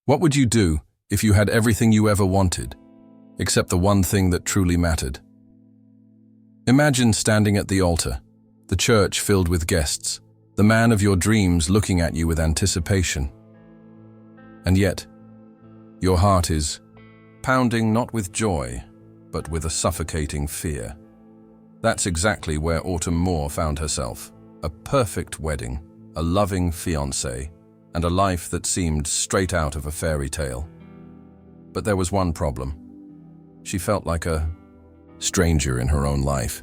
What would you do if you had everything you ever wanted, except the one thing that truly mattered? Imagine standing at the altar, the church filled with guests, the man of your dreams looking at you with anticipation. And yet, your heart is pounding not with joy, but with a suffocating fear. That's exactly where Autumn Moore found herself. A perfect wedding, a loving fiancé, and a life that seemed straight out of a fairy tale. But there was one problem. She felt like a stranger in her own life.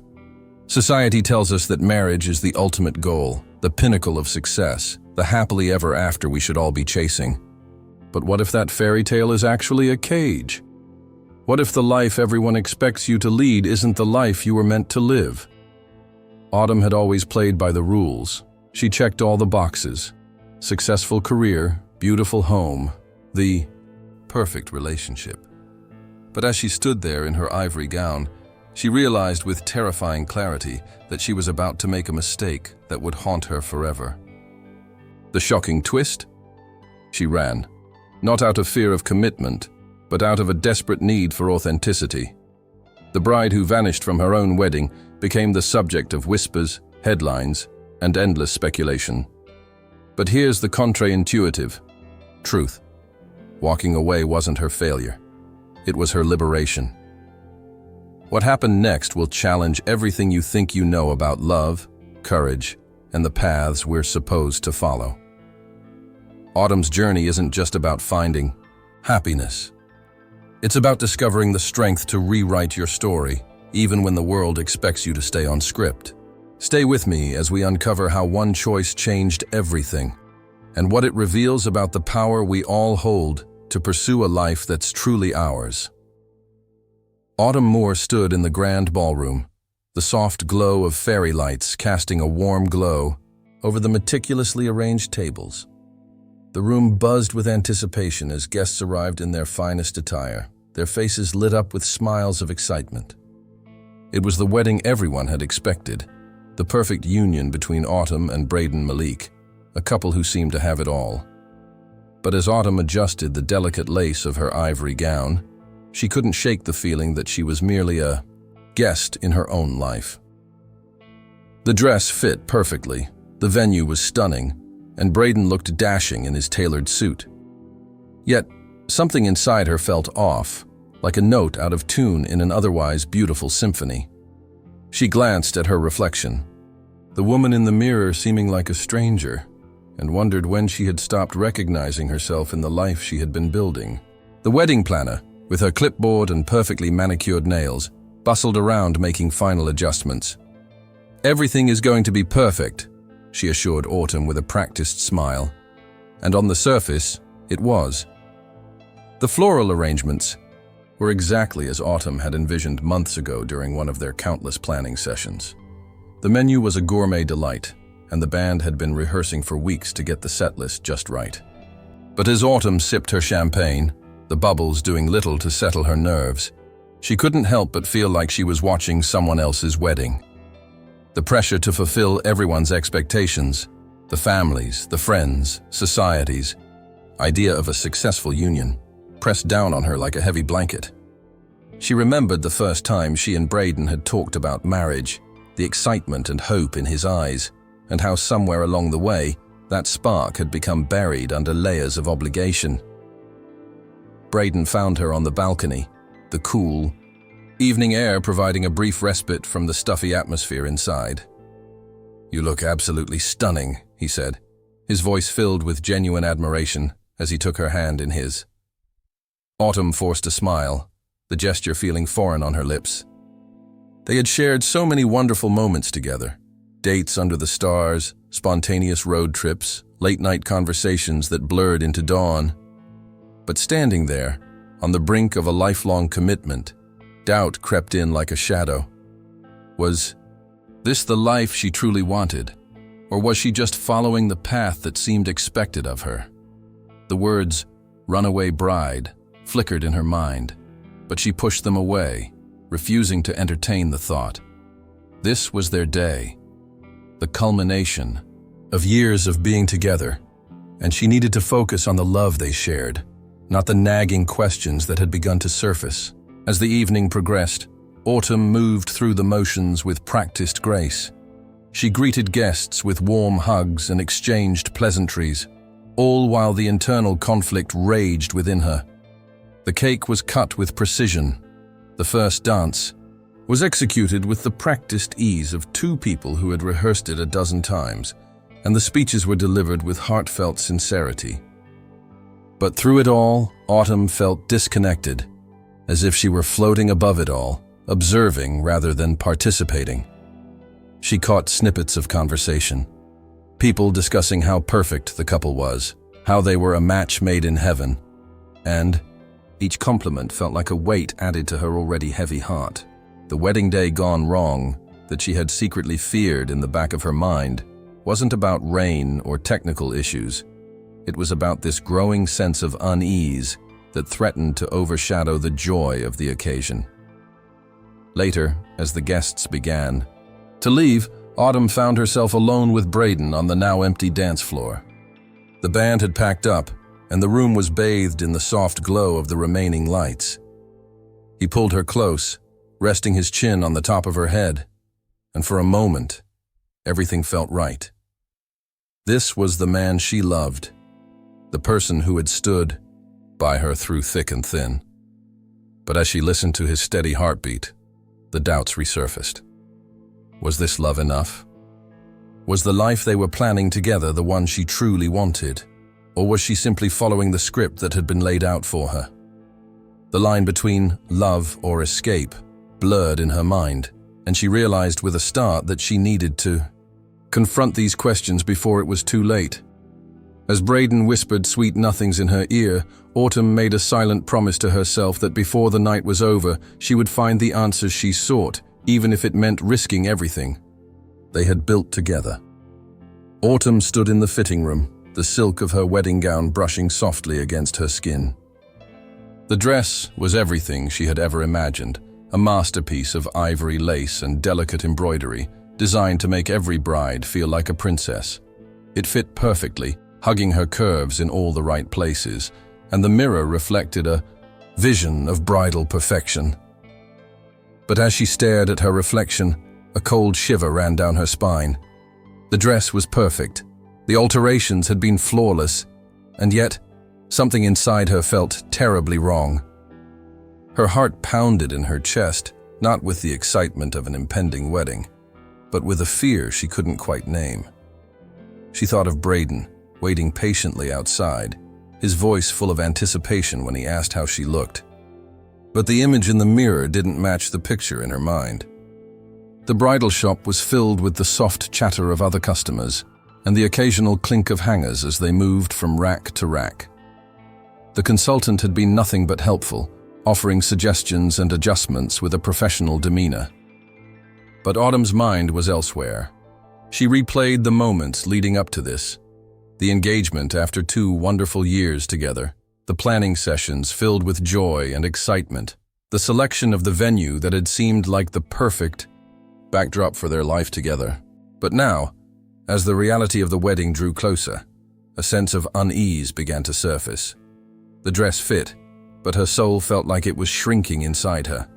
Society tells us that marriage is the ultimate goal, the pinnacle of success, the happily ever after we should all be chasing. But what if that fairy tale is actually a cage? What if the life everyone expects you to lead isn't the life you were meant to live? Autumn had always played by the rules. She checked all the boxes. Successful career, beautiful home, the perfect relationship. But as she stood there in her ivory gown, she realized with terrifying clarity that she was about to make a mistake that would haunt her forever. The shocking twist? She ran, not out of fear of commitment, but out of a desperate need for authenticity. The bride who vanished from her own wedding became the subject of whispers, headlines, and endless speculation. But here's the contraintuitive truth. Walking away wasn't her failure. It was her liberation. What happened next will challenge everything you think you know about love, courage, and the paths we're supposed to follow. Autumn's journey isn't just about finding happiness. It's about discovering the strength to rewrite your story, even when the world expects you to stay on script. Stay with me as we uncover how one choice changed everything, and what it reveals about the power we all hold to pursue a life that's truly ours. Autumn Moore stood in the grand ballroom, the soft glow of fairy lights casting a warm glow over the meticulously arranged tables. The room buzzed with anticipation as guests arrived in their finest attire, their faces lit up with smiles of excitement. It was the wedding everyone had expected, the perfect union between Autumn and Braden Malik, a couple who seemed to have it all. But as Autumn adjusted the delicate lace of her ivory gown, she couldn't shake the feeling that she was merely a guest in her own life. The dress fit perfectly, the venue was stunning, and Braden looked dashing in his tailored suit. Yet, something inside her felt off, like a note out of tune in an otherwise beautiful symphony. She glanced at her reflection, the woman in the mirror seeming like a stranger, and wondered when she had stopped recognizing herself in the life she had been building. The wedding planner, with her clipboard and perfectly manicured nails, bustled around making final adjustments. "Everything is going to be perfect," she assured Autumn with a practiced smile. And on the surface, it was. The floral arrangements were exactly as Autumn had envisioned months ago during one of their countless planning sessions. The menu was a gourmet delight, and the band had been rehearsing for weeks to get the set list just right. But as Autumn sipped her champagne, the bubbles doing little to settle her nerves, she couldn't help but feel like she was watching someone else's wedding. The pressure to fulfill everyone's expectations, the families, the friends, society's idea of a successful union, pressed down on her like a heavy blanket. She remembered the first time she and Braden had talked about marriage, the excitement and hope in his eyes, and how somewhere along the way, that spark had become buried under layers of obligation. Braden found her on the balcony, the cool evening air providing a brief respite from the stuffy atmosphere inside. "You look absolutely stunning," he said, his voice filled with genuine admiration as he took her hand in his. Autumn forced a smile, the gesture feeling foreign on her lips. They had shared so many wonderful moments together. Dates under the stars, spontaneous road trips, late-night conversations that blurred into dawn. But standing there, on the brink of a lifelong commitment, doubt crept in like a shadow. Was this the life she truly wanted, or was she just following the path that seemed expected of her? The words, "runaway bride," flickered in her mind, but she pushed them away, refusing to entertain the thought. This was their day, the culmination of years of being together, and she needed to focus on the love they shared, not the nagging questions that had begun to surface. As the evening progressed, Autumn moved through the motions with practiced grace. She greeted guests with warm hugs and exchanged pleasantries, all while the internal conflict raged within her. The cake was cut with precision. The first dance was executed with the practiced ease of two people who had rehearsed it a dozen times, and the speeches were delivered with heartfelt sincerity. But through it all, Autumn felt disconnected, as if she were floating above it all, observing rather than participating. She caught snippets of conversation. People discussing how perfect the couple was, how they were a match made in heaven, and each compliment felt like a weight added to her already heavy heart. The wedding day gone wrong, that she had secretly feared in the back of her mind, wasn't about rain or technical issues. It was about this growing sense of unease that threatened to overshadow the joy of the occasion. Later, as the guests began to leave, Autumn found herself alone with Braden on the now empty dance floor. The band had packed up, and the room was bathed in the soft glow of the remaining lights. He pulled her close, resting his chin on the top of her head, and for a moment, everything felt right. This was the man she loved, the person who had stood by her through thick and thin. But as she listened to his steady heartbeat, the doubts resurfaced. Was this love enough? Was the life they were planning together the one she truly wanted? Or was she simply following the script that had been laid out for her? The line between love or escape blurred in her mind, and she realized with a start that she needed to confront these questions before it was too late. As Braden whispered sweet nothings in her ear, Autumn made a silent promise to herself that before the night was over, she would find the answers she sought, even if it meant risking everything they had built together. Autumn stood in the fitting room, the silk of her wedding gown brushing softly against her skin. The dress was everything she had ever imagined, a masterpiece of ivory lace and delicate embroidery, designed to make every bride feel like a princess. It fit perfectly, hugging her curves in all the right places, and the mirror reflected a vision of bridal perfection. But as she stared at her reflection, a cold shiver ran down her spine. The dress was perfect. The alterations had been flawless, and yet something inside her felt terribly wrong. Her heart pounded in her chest, not with the excitement of an impending wedding, but with a fear she couldn't quite name. She thought of Braden, waiting patiently outside, his voice full of anticipation when he asked how she looked. But the image in the mirror didn't match the picture in her mind. The bridal shop was filled with the soft chatter of other customers and the occasional clink of hangers as they moved from rack to rack. The consultant had been nothing but helpful, offering suggestions and adjustments with a professional demeanor. But Autumn's mind was elsewhere. She replayed the moments leading up to this, the engagement after 2 wonderful years together, the planning sessions filled with joy and excitement, the selection of the venue that had seemed like the perfect backdrop for their life together. But now, as the reality of the wedding drew closer, a sense of unease began to surface. The dress fit, but her soul felt like it was shrinking inside her.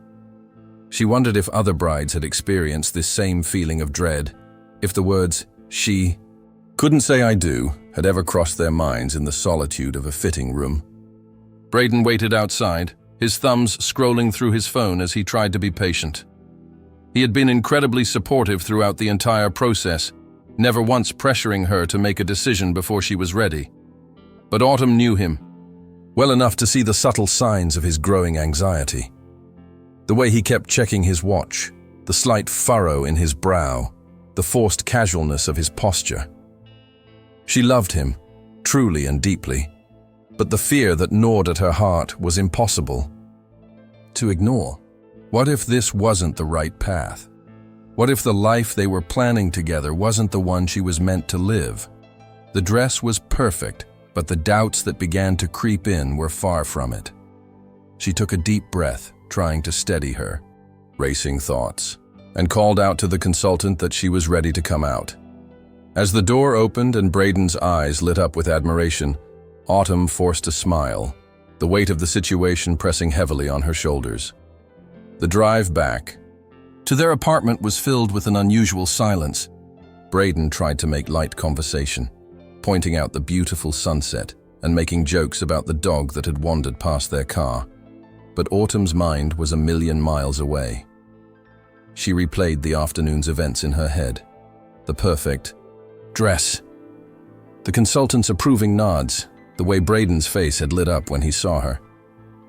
She wondered if other brides had experienced this same feeling of dread, if the words, "she couldn't say I do," had ever crossed their minds in the solitude of a fitting room. Braden waited outside, his thumbs scrolling through his phone as he tried to be patient. He had been incredibly supportive throughout the entire process, never once pressuring her to make a decision before she was ready. But Autumn knew him well enough to see the subtle signs of his growing anxiety. The way he kept checking his watch, the slight furrow in his brow, the forced casualness of his posture. She loved him, truly and deeply, but the fear that gnawed at her heart was impossible to ignore. What if this wasn't the right path? What if the life they were planning together wasn't the one she was meant to live? The dress was perfect, but the doubts that began to creep in were far from it. She took a deep breath, trying to steady her racing thoughts, and called out to the consultant that she was ready to come out. As the door opened and Braden's eyes lit up with admiration, Autumn forced a smile. the weight of the situation pressing heavily on her shoulders. The drive back to their apartment was filled with an unusual silence. Braden tried to make light conversation, pointing out the beautiful sunset and making jokes about the dog that had wandered past their car. But Autumn's mind was a million miles away. She replayed the afternoon's events in her head. The perfect dress, the consultant's approving nods, the way Braden's face had lit up when he saw her.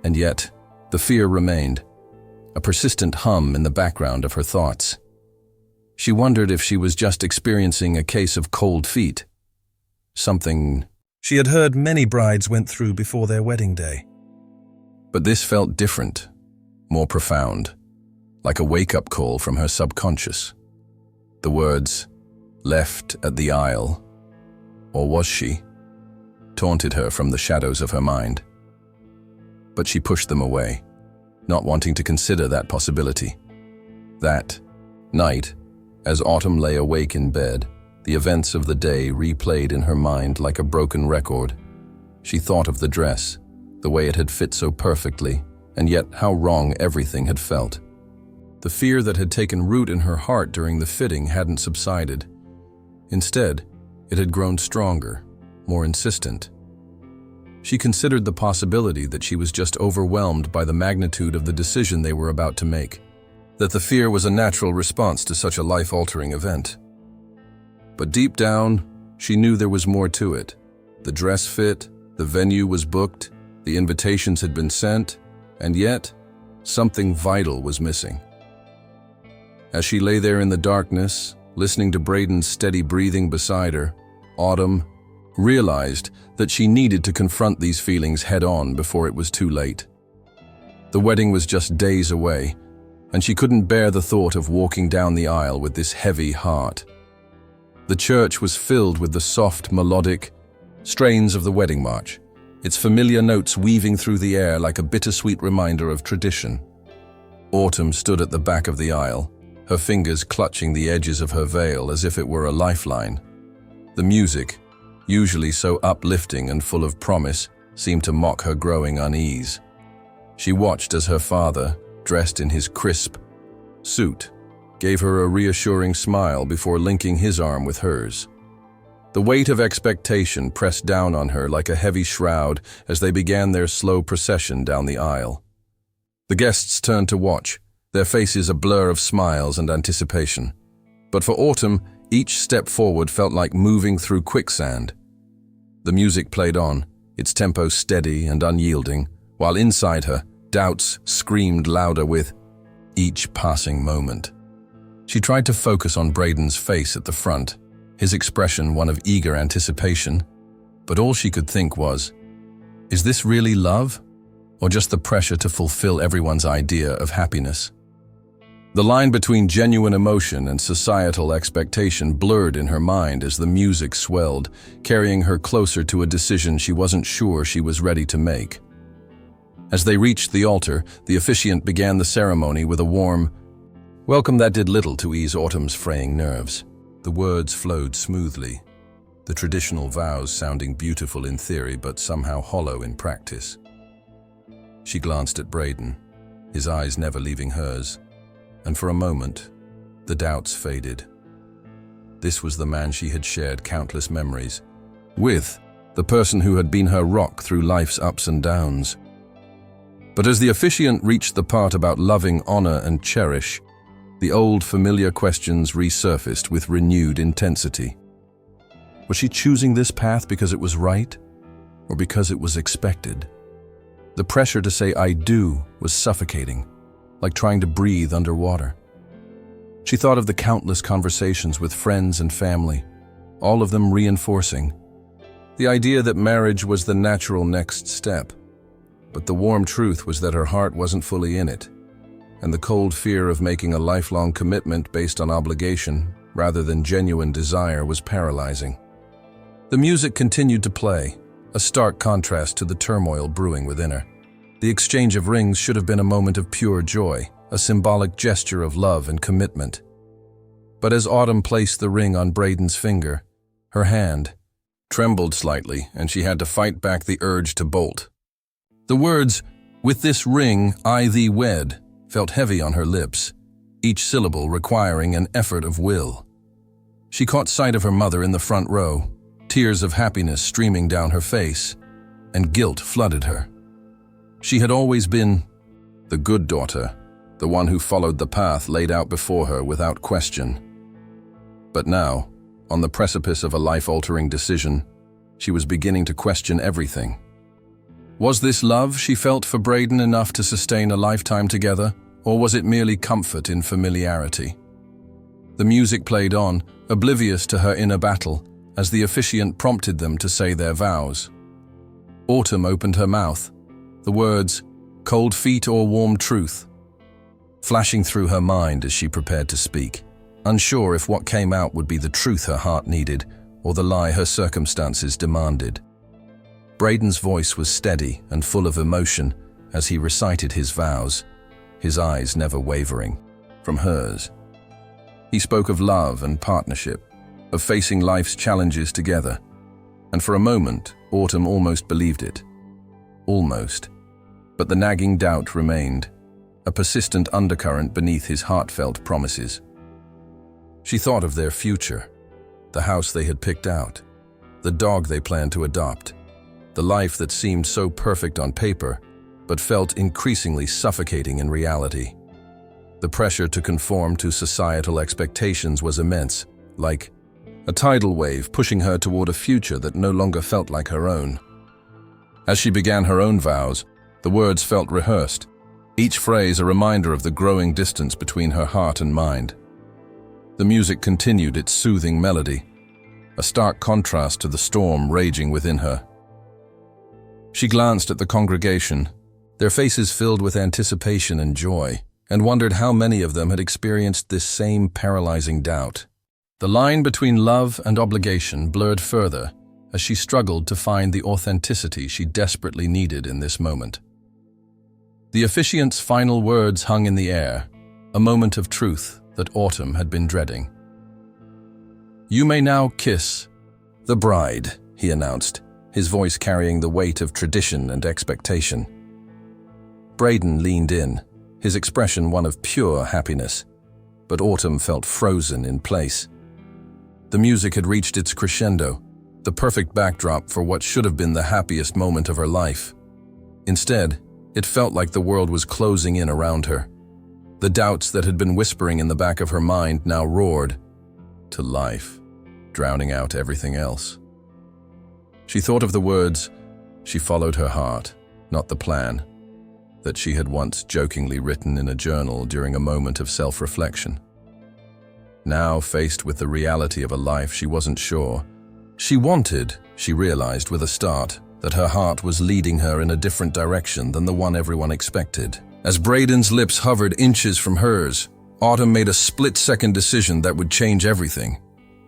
And yet, the fear remained, a persistent hum in the background of her thoughts. She wondered if she was just experiencing a case of cold feet, something she had heard many brides went through before their wedding day. But this felt different, more profound, like a wake-up call from her subconscious. The words, "left at the aisle," or was she, taunted her from the shadows of her mind. But she pushed them away, not wanting to consider that possibility. That night, as Autumn lay awake in bed, the events of the day replayed in her mind like a broken record. She thought of the dress, the way it had fit so perfectly, and yet how wrong everything had felt. The fear that had taken root in her heart during the fitting hadn't subsided. Instead, it had grown stronger, more insistent. She considered the possibility that she was just overwhelmed by the magnitude of the decision they were about to make, that the fear was a natural response to such a life-altering event. But deep down, she knew there was more to it. The dress fit, the venue was booked, the invitations had been sent, and yet, something vital was missing. As she lay there in the darkness, listening to Braden's steady breathing beside her, Autumn realized that she needed to confront these feelings head-on before it was too late. The wedding was just days away, and she couldn't bear the thought of walking down the aisle with this heavy heart. The church was filled with the soft, melodic strains of the wedding march, its familiar notes weaving through the air like a bittersweet reminder of tradition. Autumn stood at the back of the aisle, her fingers clutching the edges of her veil as if it were a lifeline. The music, usually so uplifting and full of promise, seemed to mock her growing unease. She watched as her father, dressed in his crisp suit, gave her a reassuring smile before linking his arm with hers. The weight of expectation pressed down on her like a heavy shroud as they began their slow procession down the aisle. The guests turned to watch, their faces a blur of smiles and anticipation. But for Autumn, each step forward felt like moving through quicksand. The music played on, its tempo steady and unyielding, while inside her, doubts screamed louder with each passing moment. She tried to focus on Braden's face at the front, his expression one of eager anticipation, but all she could think was, is this really love, or just the pressure to fulfill everyone's idea of happiness? The line between genuine emotion and societal expectation blurred in her mind as the music swelled, carrying her closer to a decision she wasn't sure she was ready to make. As they reached the altar, the officiant began the ceremony with a warm welcome that did little to ease Autumn's fraying nerves. The words flowed smoothly, the traditional vows sounding beautiful in theory but somehow hollow in practice. She glanced at Braden, his eyes never leaving hers, and for a moment, the doubts faded. This was the man she had shared countless memories with, the person who had been her rock through life's ups and downs. But as the officiant reached the part about loving, honor, and cherish, the old familiar questions resurfaced with renewed intensity. Was she choosing this path because it was right, or because it was expected? The pressure to say "I do" was suffocating, like trying to breathe underwater. She thought of the countless conversations with friends and family, all of them reinforcing the idea that marriage was the natural next step. But the warm truth was that her heart wasn't fully in it, and the cold fear of making a lifelong commitment based on obligation rather than genuine desire was paralyzing. The music continued to play, a stark contrast to the turmoil brewing within her. The exchange of rings should have been a moment of pure joy, a symbolic gesture of love and commitment. But as Autumn placed the ring on Braden's finger, her hand trembled slightly and she had to fight back the urge to bolt. The words, "With this ring I thee wed," felt heavy on her lips, each syllable requiring an effort of will. She caught sight of her mother in the front row, tears of happiness streaming down her face, and guilt flooded her. She had always been the good daughter, the one who followed the path laid out before her without question. But now, on the precipice of a life-altering decision, she was beginning to question everything. Was this love she felt for Braden enough to sustain a lifetime together, or was it merely comfort in familiarity? The music played on, oblivious to her inner battle, as the officiant prompted them to say their vows. Autumn opened her mouth, the words, "Cold feet or warm truth," flashing through her mind as she prepared to speak, unsure if what came out would be the truth her heart needed or the lie her circumstances demanded. Braden's voice was steady and full of emotion as he recited his vows, his eyes never wavering from hers. He spoke of love and partnership, of facing life's challenges together, and for a moment, Autumn almost believed it. Almost. But the nagging doubt remained, a persistent undercurrent beneath his heartfelt promises. She thought of their future, the house they had picked out, the dog they planned to adopt, the life that seemed so perfect on paper, but felt increasingly suffocating in reality. The pressure to conform to societal expectations was immense, like a tidal wave pushing her toward a future that no longer felt like her own. As she began her own vows, the words felt rehearsed, each phrase a reminder of the growing distance between her heart and mind. The music continued its soothing melody, a stark contrast to the storm raging within her. She glanced at the congregation, their faces filled with anticipation and joy, and wondered how many of them had experienced this same paralyzing doubt. The line between love and obligation blurred further as she struggled to find the authenticity she desperately needed in this moment. The officiant's final words hung in the air, a moment of truth that Autumn had been dreading. "You may now kiss the bride," he announced, his voice carrying the weight of tradition and expectation. Braden leaned in, his expression one of pure happiness, but Autumn felt frozen in place. The music had reached its crescendo, the perfect backdrop for what should have been the happiest moment of her life. Instead, it felt like the world was closing in around her. The doubts that had been whispering in the back of her mind now roared to life, drowning out everything else. She thought of the words, "She followed her heart, not the plan," that she had once jokingly written in a journal during a moment of self-reflection. Now, faced with the reality of a life she wasn't sure she wanted, she realized with a start that her heart was leading her in a different direction than the one everyone expected. As Braden's lips hovered inches from hers, Autumn made a split-second decision that would change everything.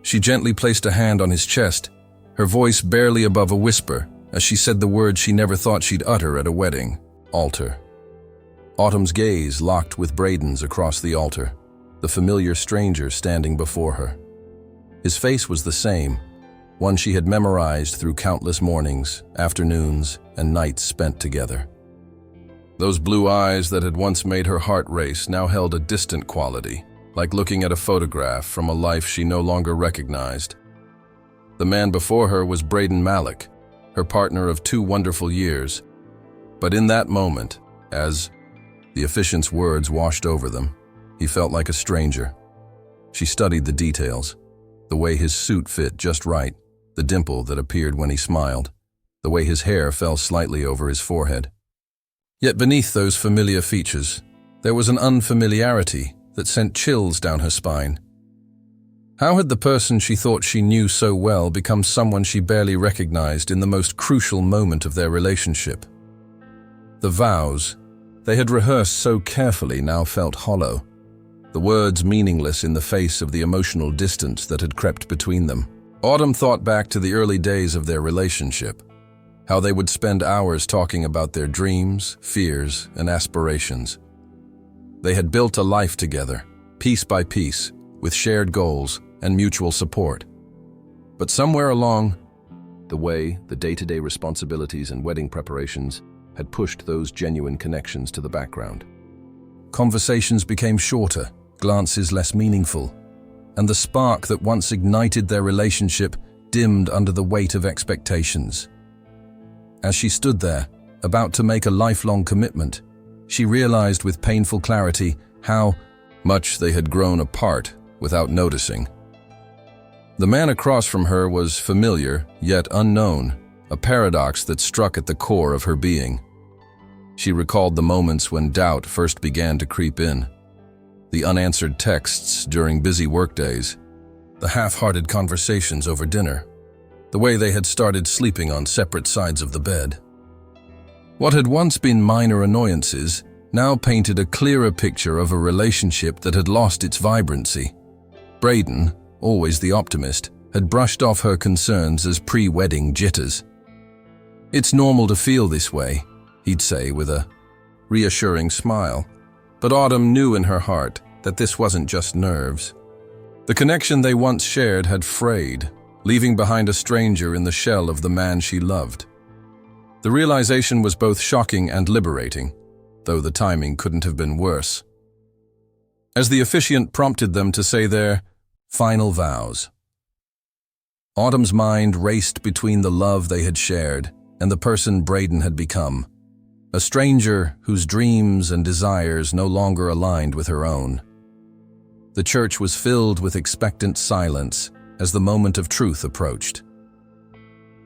She gently placed a hand on his chest, her voice barely above a whisper, as she said the words she never thought she'd utter at a wedding: altar. Autumn's gaze locked with Braden's across the altar, the familiar stranger standing before her. His face was the same, one she had memorized through countless mornings, afternoons, and nights spent together. Those blue eyes that had once made her heart race now held a distant quality, like looking at a photograph from a life she no longer recognized. The man before her was Braden Malik, her partner of 2 wonderful years. But in that moment, as the officiant's words washed over them, he felt like a stranger. She studied the details, the way his suit fit just right, the dimple that appeared when he smiled, the way his hair fell slightly over his forehead. Yet beneath those familiar features, there was an unfamiliarity that sent chills down her spine. How had the person she thought she knew so well become someone she barely recognized in the most crucial moment of their relationship? The vows they had rehearsed so carefully now felt hollow, the words meaningless in the face of the emotional distance that had crept between them. Autumn thought back to the early days of their relationship, how they would spend hours talking about their dreams, fears, and aspirations. They had built a life together, piece by piece, with shared goals and mutual support. But somewhere along the way, the day-to-day responsibilities and wedding preparations had pushed those genuine connections to the background. Conversations became shorter, glances less meaningful, and the spark that once ignited their relationship dimmed under the weight of expectations. As she stood there, about to make a lifelong commitment, she realized with painful clarity how much they had grown apart without noticing. The man across from her was familiar, yet unknown, a paradox that struck at the core of her being. She recalled the moments when doubt first began to creep in, the unanswered texts during busy workdays, the half-hearted conversations over dinner, the way they had started sleeping on separate sides of the bed. What had once been minor annoyances now painted a clearer picture of a relationship that had lost its vibrancy. Braden, always the optimist, had brushed off her concerns as pre-wedding jitters. "It's normal to feel this way," he'd say with a reassuring smile. But Autumn knew in her heart that this wasn't just nerves. The connection they once shared had frayed, leaving behind a stranger in the shell of the man she loved. The realization was both shocking and liberating, though the timing couldn't have been worse. As the officiant prompted them to say their final vows, Autumn's mind raced between the love they had shared and the person Braden had become, a stranger whose dreams and desires no longer aligned with her own. The church was filled with expectant silence as the moment of truth approached.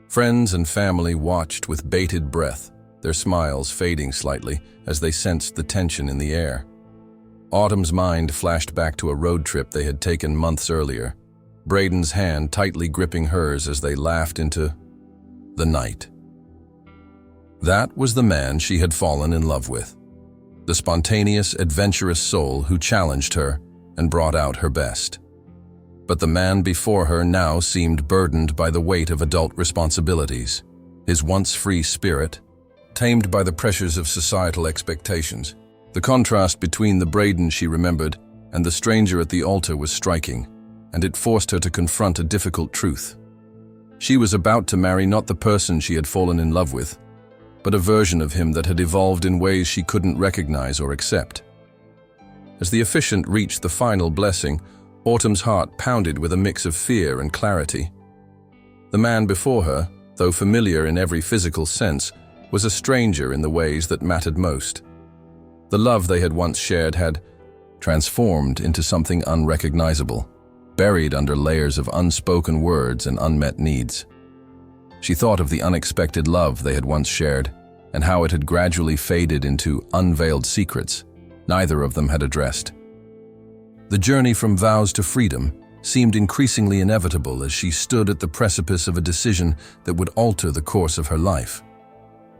Friends and family watched with bated breath, their smiles fading slightly as they sensed the tension in the air. Autumn's mind flashed back to a road trip they had taken months earlier, Braden's hand tightly gripping hers as they laughed into the night. That was the man she had fallen in love with, the spontaneous, adventurous soul who challenged her and brought out her best. But the man before her now seemed burdened by the weight of adult responsibilities, his once free spirit tamed by the pressures of societal expectations. The contrast between the Braden she remembered and the stranger at the altar was striking, and it forced her to confront a difficult truth. She was about to marry not the person she had fallen in love with, but a version of him that had evolved in ways she couldn't recognize or accept. As the officiant reached the final blessing, Autumn's heart pounded with a mix of fear and clarity. The man before her, though familiar in every physical sense, was a stranger in the ways that mattered most. The love they had once shared had transformed into something unrecognizable, buried under layers of unspoken words and unmet needs. She thought of the unexpected love they had once shared and how it had gradually faded into unveiled secrets neither of them had addressed. The journey from vows to freedom seemed increasingly inevitable as she stood at the precipice of a decision that would alter the course of her life.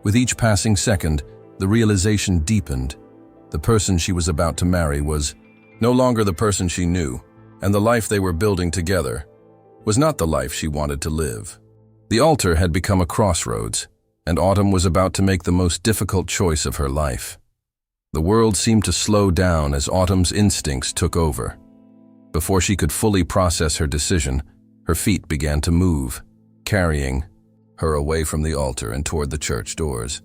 With each passing second, the realization deepened. The person she was about to marry was no longer the person she knew, and the life they were building together was not the life she wanted to live. The altar had become a crossroads, and Autumn was about to make the most difficult choice of her life. The world seemed to slow down as Autumn's instincts took over. Before she could fully process her decision, her feet began to move, carrying her away from the altar and toward the church doors.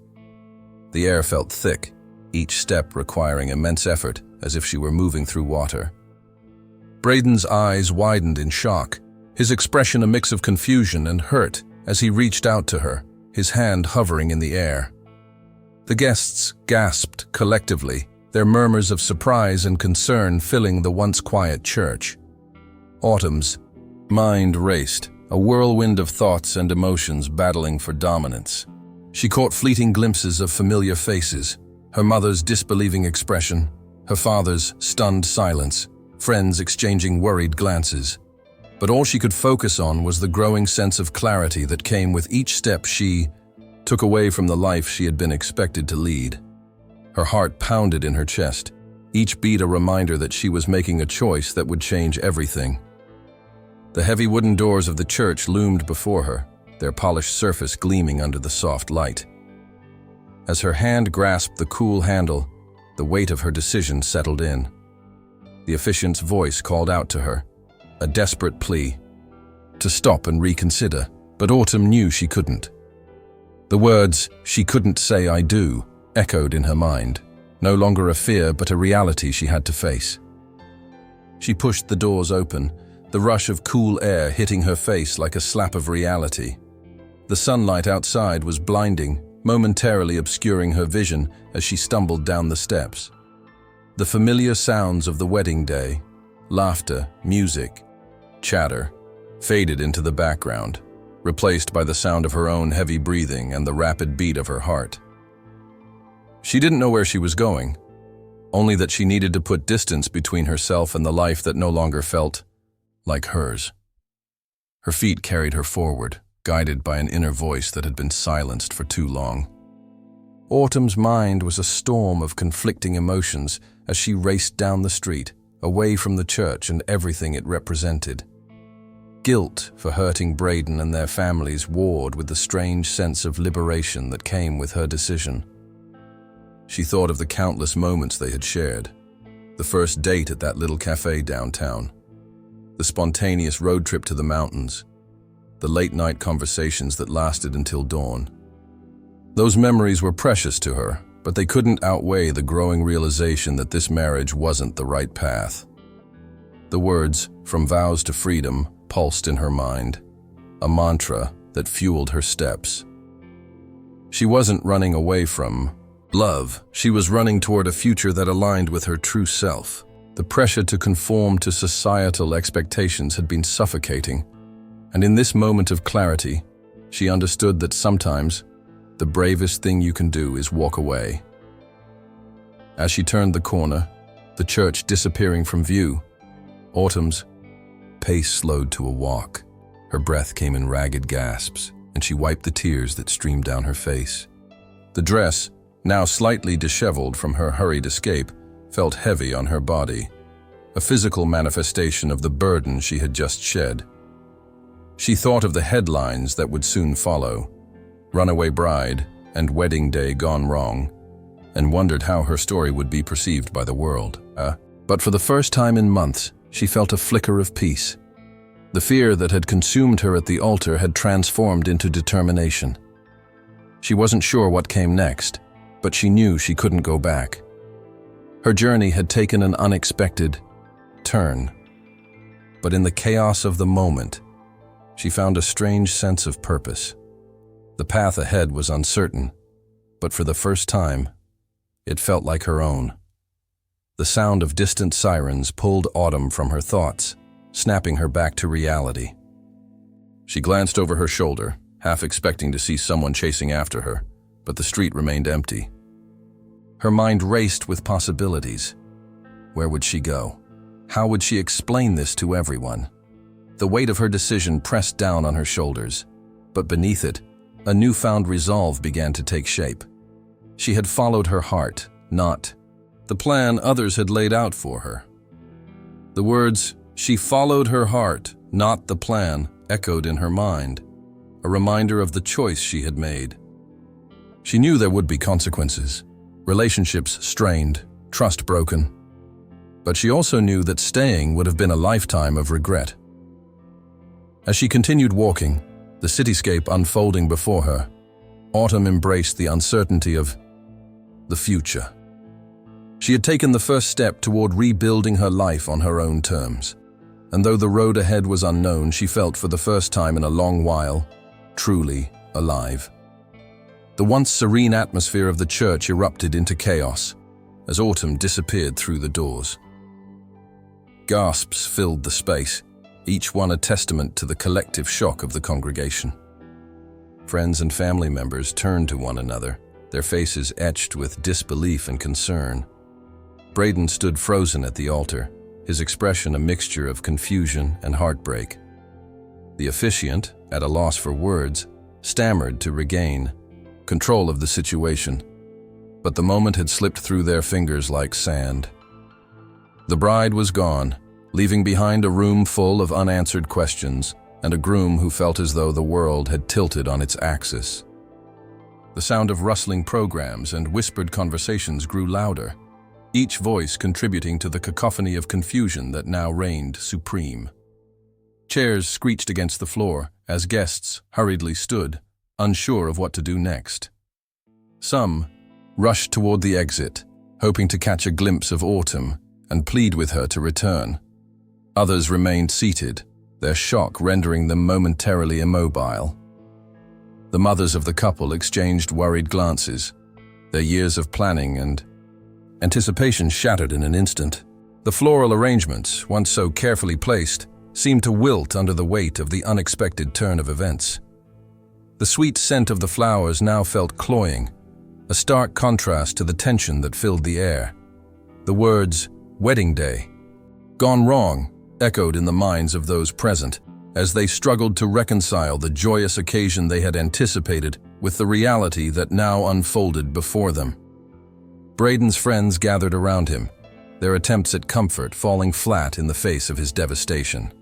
The air felt thick, each step requiring immense effort, as if she were moving through water. Braden's eyes widened in shock, his expression a mix of confusion and hurt as he reached out to her, his hand hovering in the air. The guests gasped collectively, their murmurs of surprise and concern filling the once quiet church. Autumn's mind raced, a whirlwind of thoughts and emotions battling for dominance. She caught fleeting glimpses of familiar faces, her mother's disbelieving expression, her father's stunned silence, friends exchanging worried glances. But all she could focus on was the growing sense of clarity that came with each step she took away from the life she had been expected to lead. Her heart pounded in her chest, each beat a reminder that she was making a choice that would change everything. The heavy wooden doors of the church loomed before her, their polished surface gleaming under the soft light. As her hand grasped the cool handle, the weight of her decision settled in. The officiant's voice called out to her, a desperate plea to stop and reconsider, but Autumn knew she couldn't. The words, "She couldn't say I do," echoed in her mind, no longer a fear but a reality she had to face. She pushed the doors open, the rush of cool air hitting her face like a slap of reality. The sunlight outside was blinding, momentarily obscuring her vision as she stumbled down the steps. The familiar sounds of the wedding day, laughter, music, chatter, faded into the background, replaced by the sound of her own heavy breathing and the rapid beat of her heart. She didn't know where she was going, only that she needed to put distance between herself and the life that no longer felt like hers. Her feet carried her forward, guided by an inner voice that had been silenced for too long. Autumn's mind was a storm of conflicting emotions as she raced down the street, away from the church and everything it represented. Guilt for hurting Braden and their families warred with the strange sense of liberation that came with her decision. She thought of the countless moments they had shared, the first date at that little cafe downtown, the spontaneous road trip to the mountains, the late-night conversations that lasted until dawn. Those memories were precious to her, but they couldn't outweigh the growing realization that this marriage wasn't the right path. The words, "from vows to freedom," pulsed in her mind, a mantra that fueled her steps. She wasn't running away from love. She was running toward a future that aligned with her true self. The pressure to conform to societal expectations had been suffocating, and in this moment of clarity, she understood that sometimes the bravest thing you can do is walk away. As she turned the corner, the church disappearing from view, Autumn's pace slowed to a walk. Her breath came in ragged gasps, and she wiped the tears that streamed down her face. The dress, now slightly disheveled from her hurried escape, felt heavy on her body, a physical manifestation of the burden she had just shed. She thought of the headlines that would soon follow, "Runaway Bride" and "Wedding Day Gone Wrong," and wondered how her story would be perceived by the world. But for the first time in months, she felt a flicker of peace. The fear that had consumed her at the altar had transformed into determination. She wasn't sure what came next, but she knew she couldn't go back. Her journey had taken an unexpected turn, but in the chaos of the moment, she found a strange sense of purpose. The path ahead was uncertain, but for the first time, it felt like her own. The sound of distant sirens pulled Autumn from her thoughts, snapping her back to reality. She glanced over her shoulder, half expecting to see someone chasing after her, but the street remained empty. Her mind raced with possibilities. Where would she go? How would she explain this to everyone? The weight of her decision pressed down on her shoulders, but beneath it, a newfound resolve began to take shape. She had followed her heart, not the plan others had laid out for her. The words, "She followed her heart, not the plan," echoed in her mind, a reminder of the choice she had made. She knew there would be consequences, relationships strained, trust broken. But she also knew that staying would have been a lifetime of regret. As she continued walking, the cityscape unfolding before her, Autumn embraced the uncertainty of the future. She had taken the first step toward rebuilding her life on her own terms, and though the road ahead was unknown, she felt for the first time in a long while, truly alive. The once serene atmosphere of the church erupted into chaos as Autumn disappeared through the doors. Gasps filled the space, each one a testament to the collective shock of the congregation. Friends and family members turned to one another, their faces etched with disbelief and concern. Braden stood frozen at the altar, his expression a mixture of confusion and heartbreak. The officiant, at a loss for words, stammered to regain control of the situation, but the moment had slipped through their fingers like sand. The bride was gone, leaving behind a room full of unanswered questions and a groom who felt as though the world had tilted on its axis. The sound of rustling programs and whispered conversations grew louder, each voice contributing to the cacophony of confusion that now reigned supreme. Chairs screeched against the floor as guests hurriedly stood, unsure of what to do next. Some rushed toward the exit, hoping to catch a glimpse of Autumn and plead with her to return. Others remained seated, their shock rendering them momentarily immobile. The mothers of the couple exchanged worried glances, their years of planning and anticipation shattered in an instant. The floral arrangements, once so carefully placed, seemed to wilt under the weight of the unexpected turn of events. The sweet scent of the flowers now felt cloying, a stark contrast to the tension that filled the air. The words, "wedding day," "gone wrong," echoed in the minds of those present as they struggled to reconcile the joyous occasion they had anticipated with the reality that now unfolded before them. Braden's friends gathered around him, their attempts at comfort falling flat in the face of his devastation.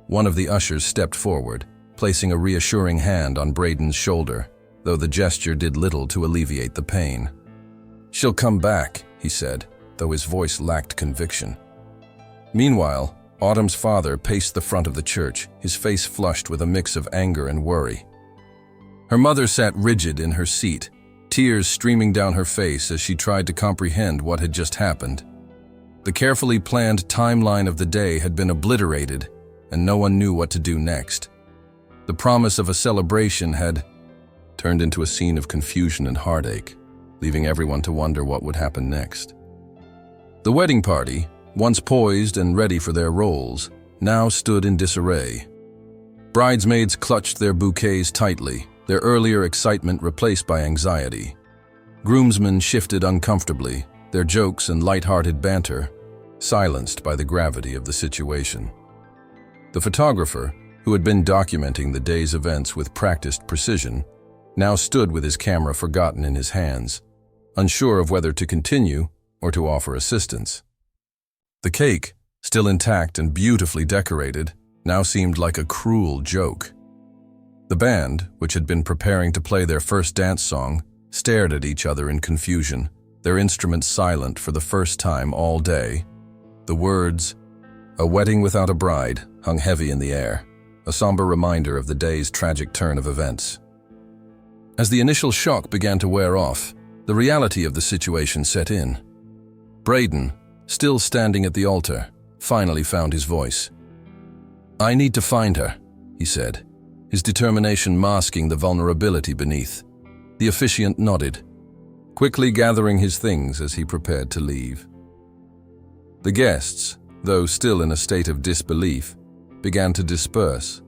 One of the ushers stepped forward, placing a reassuring hand on Braden's shoulder, though the gesture did little to alleviate the pain. "She'll come back," he said, though his voice lacked conviction. Meanwhile, Autumn's father paced the front of the church, his face flushed with a mix of anger and worry. Her mother sat rigid in her seat, tears streaming down her face as she tried to comprehend what had just happened. The carefully planned timeline of the day had been obliterated, and no one knew what to do next. The promise of a celebration had turned into a scene of confusion and heartache, leaving everyone to wonder what would happen next. The wedding party, once poised and ready for their roles, now stood in disarray. Bridesmaids clutched their bouquets tightly, their earlier excitement replaced by anxiety. Groomsmen shifted uncomfortably, their jokes and light-hearted banter silenced by the gravity of the situation. The photographer, who had been documenting the day's events with practiced precision, now stood with his camera forgotten in his hands, unsure of whether to continue or to offer assistance. The cake, still intact and beautifully decorated, now seemed like a cruel joke. The band, which had been preparing to play their first dance song, stared at each other in confusion, their instruments silent for the first time all day. The words, "A wedding without a bride," hung heavy in the air, a somber reminder of the day's tragic turn of events. As the initial shock began to wear off, the reality of the situation set in. Braden, still standing at the altar, finally found his voice. "I need to find her," he said, his determination masking the vulnerability beneath. The officiant nodded, quickly gathering his things as he prepared to leave. The guests, though still in a state of disbelief, began to disperse,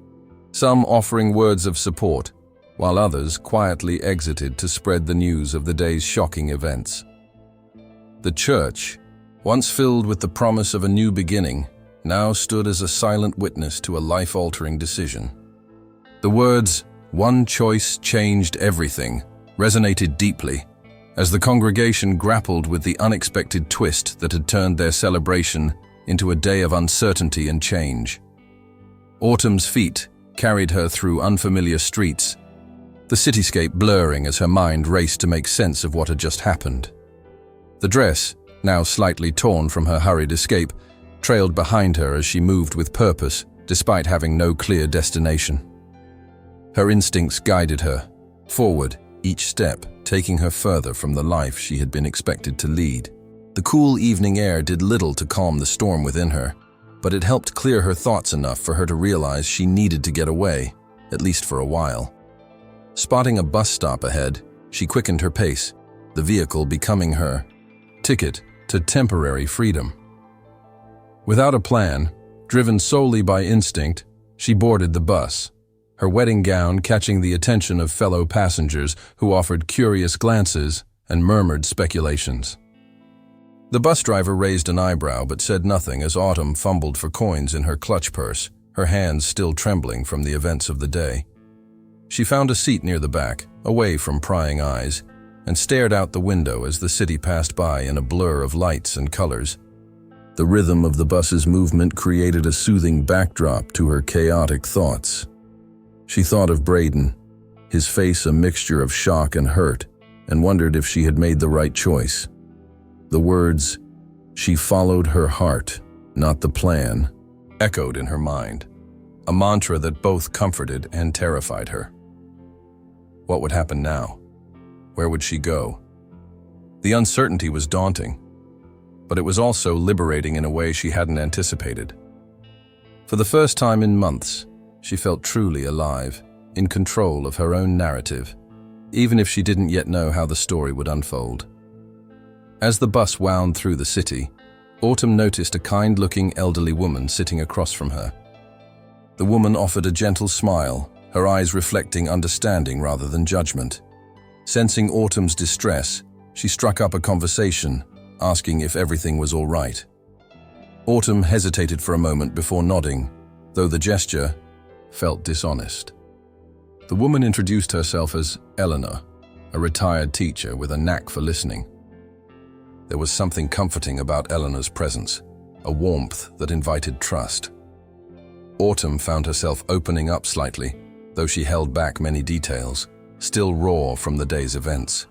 some offering words of support, while others quietly exited to spread the news of the day's shocking events. The church, once filled with the promise of a new beginning, now stood as a silent witness to a life-altering decision. The words, "One choice changed everything," resonated deeply, as the congregation grappled with the unexpected twist that had turned their celebration into a day of uncertainty and change. Autumn's feet carried her through unfamiliar streets, the cityscape blurring as her mind raced to make sense of what had just happened. The dress, now slightly torn from her hurried escape, trailed behind her as she moved with purpose, despite having no clear destination. Her instincts guided her, forward, each step taking her further from the life she had been expected to lead. The cool evening air did little to calm the storm within her, but it helped clear her thoughts enough for her to realize she needed to get away, at least for a while. Spotting a bus stop ahead, she quickened her pace, the vehicle becoming her ticket to temporary freedom. Without a plan, driven solely by instinct, she boarded the bus, her wedding gown catching the attention of fellow passengers who offered curious glances and murmured speculations. The bus driver raised an eyebrow but said nothing as Autumn fumbled for coins in her clutch purse, her hands still trembling from the events of the day. She found a seat near the back, away from prying eyes, and stared out the window as the city passed by in a blur of lights and colors. The rhythm of the bus's movement created a soothing backdrop to her chaotic thoughts. She thought of Braden, his face a mixture of shock and hurt, and wondered if she had made the right choice. The words, "She followed her heart, not the plan," echoed in her mind, a mantra that both comforted and terrified her. What would happen now? Where would she go? The uncertainty was daunting, but it was also liberating in a way she hadn't anticipated. For the first time in months, she felt truly alive, in control of her own narrative, even if she didn't yet know how the story would unfold. As the bus wound through the city, Autumn noticed a kind-looking elderly woman sitting across from her. The woman offered a gentle smile, her eyes reflecting understanding rather than judgment. Sensing Autumn's distress, she struck up a conversation, asking if everything was all right. Autumn hesitated for a moment before nodding, though the gesture felt dishonest. The woman introduced herself as Eleanor, a retired teacher with a knack for listening. There was something comforting about Eleanor's presence, a warmth that invited trust. Autumn found herself opening up slightly, though she held back many details, still raw from the day's events.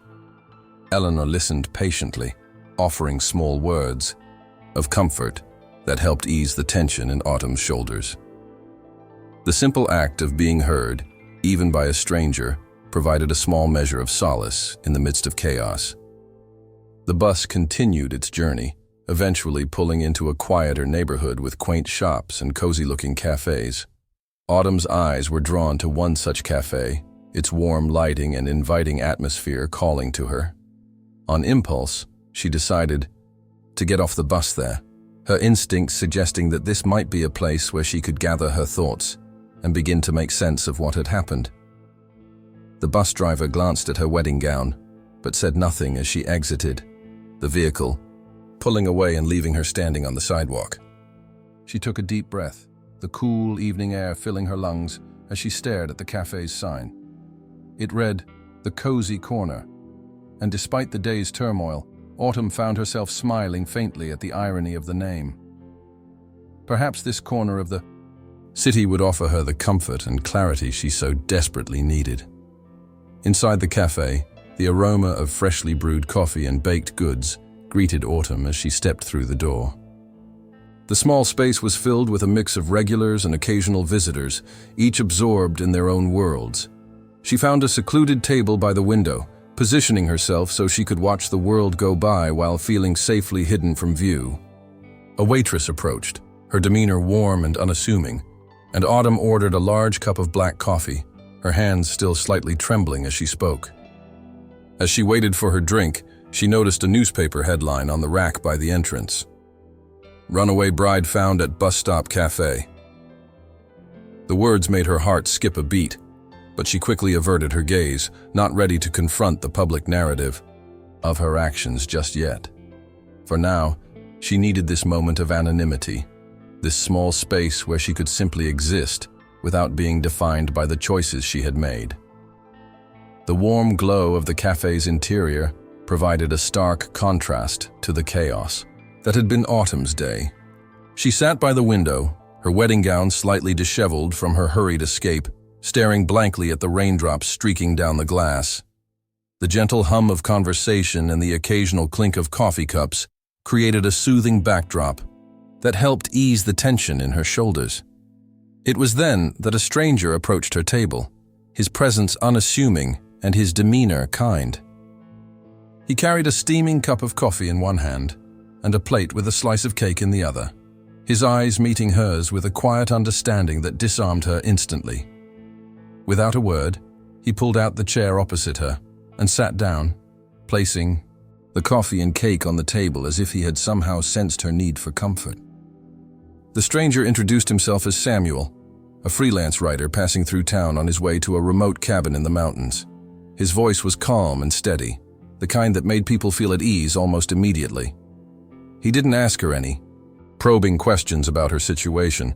Eleanor listened patiently, offering small words of comfort that helped ease the tension in Autumn's shoulders. The simple act of being heard, even by a stranger, provided a small measure of solace in the midst of chaos. The bus continued its journey, eventually pulling into a quieter neighborhood with quaint shops and cozy-looking cafes. Autumn's eyes were drawn to one such cafe, its warm lighting and inviting atmosphere calling to her. On impulse, she decided to get off the bus there, her instincts suggesting that this might be a place where she could gather her thoughts and begin to make sense of what had happened. The bus driver glanced at her wedding gown, but said nothing as she exited the vehicle, pulling away and leaving her standing on the sidewalk. She took a deep breath, the cool evening air filling her lungs as she stared at the cafe's sign. It read, "The Cozy Corner," and despite the day's turmoil, Autumn found herself smiling faintly at the irony of the name. Perhaps this corner of the city would offer her the comfort and clarity she so desperately needed. Inside the cafe, the aroma of freshly brewed coffee and baked goods greeted Autumn as she stepped through the door. The small space was filled with a mix of regulars and occasional visitors, each absorbed in their own worlds. She found a secluded table by the window, positioning herself so she could watch the world go by while feeling safely hidden from view. A waitress approached, her demeanor warm and unassuming, and Autumn ordered a large cup of black coffee, her hands still slightly trembling as she spoke. As she waited for her drink, she noticed a newspaper headline on the rack by the entrance. "Runaway bride found at bus stop cafe." The words made her heart skip a beat, but she quickly averted her gaze, not ready to confront the public narrative of her actions just yet. For now, she needed this moment of anonymity, this small space where she could simply exist without being defined by the choices she had made. The warm glow of the cafe's interior provided a stark contrast to the chaos that had been Autumn's day. She sat by the window, her wedding gown slightly disheveled from her hurried escape, staring blankly at the raindrops streaking down the glass. The gentle hum of conversation and the occasional clink of coffee cups created a soothing backdrop that helped ease the tension in her shoulders. It was then that a stranger approached her table, his presence unassuming and his demeanor kind. He carried a steaming cup of coffee in one hand and a plate with a slice of cake in the other, his eyes meeting hers with a quiet understanding that disarmed her instantly. Without a word, he pulled out the chair opposite her and sat down, placing the coffee and cake on the table as if he had somehow sensed her need for comfort. The stranger introduced himself as Samuel, a freelance writer passing through town on his way to a remote cabin in the mountains. His voice was calm and steady, the kind that made people feel at ease almost immediately. He didn't ask her any probing questions about her situation,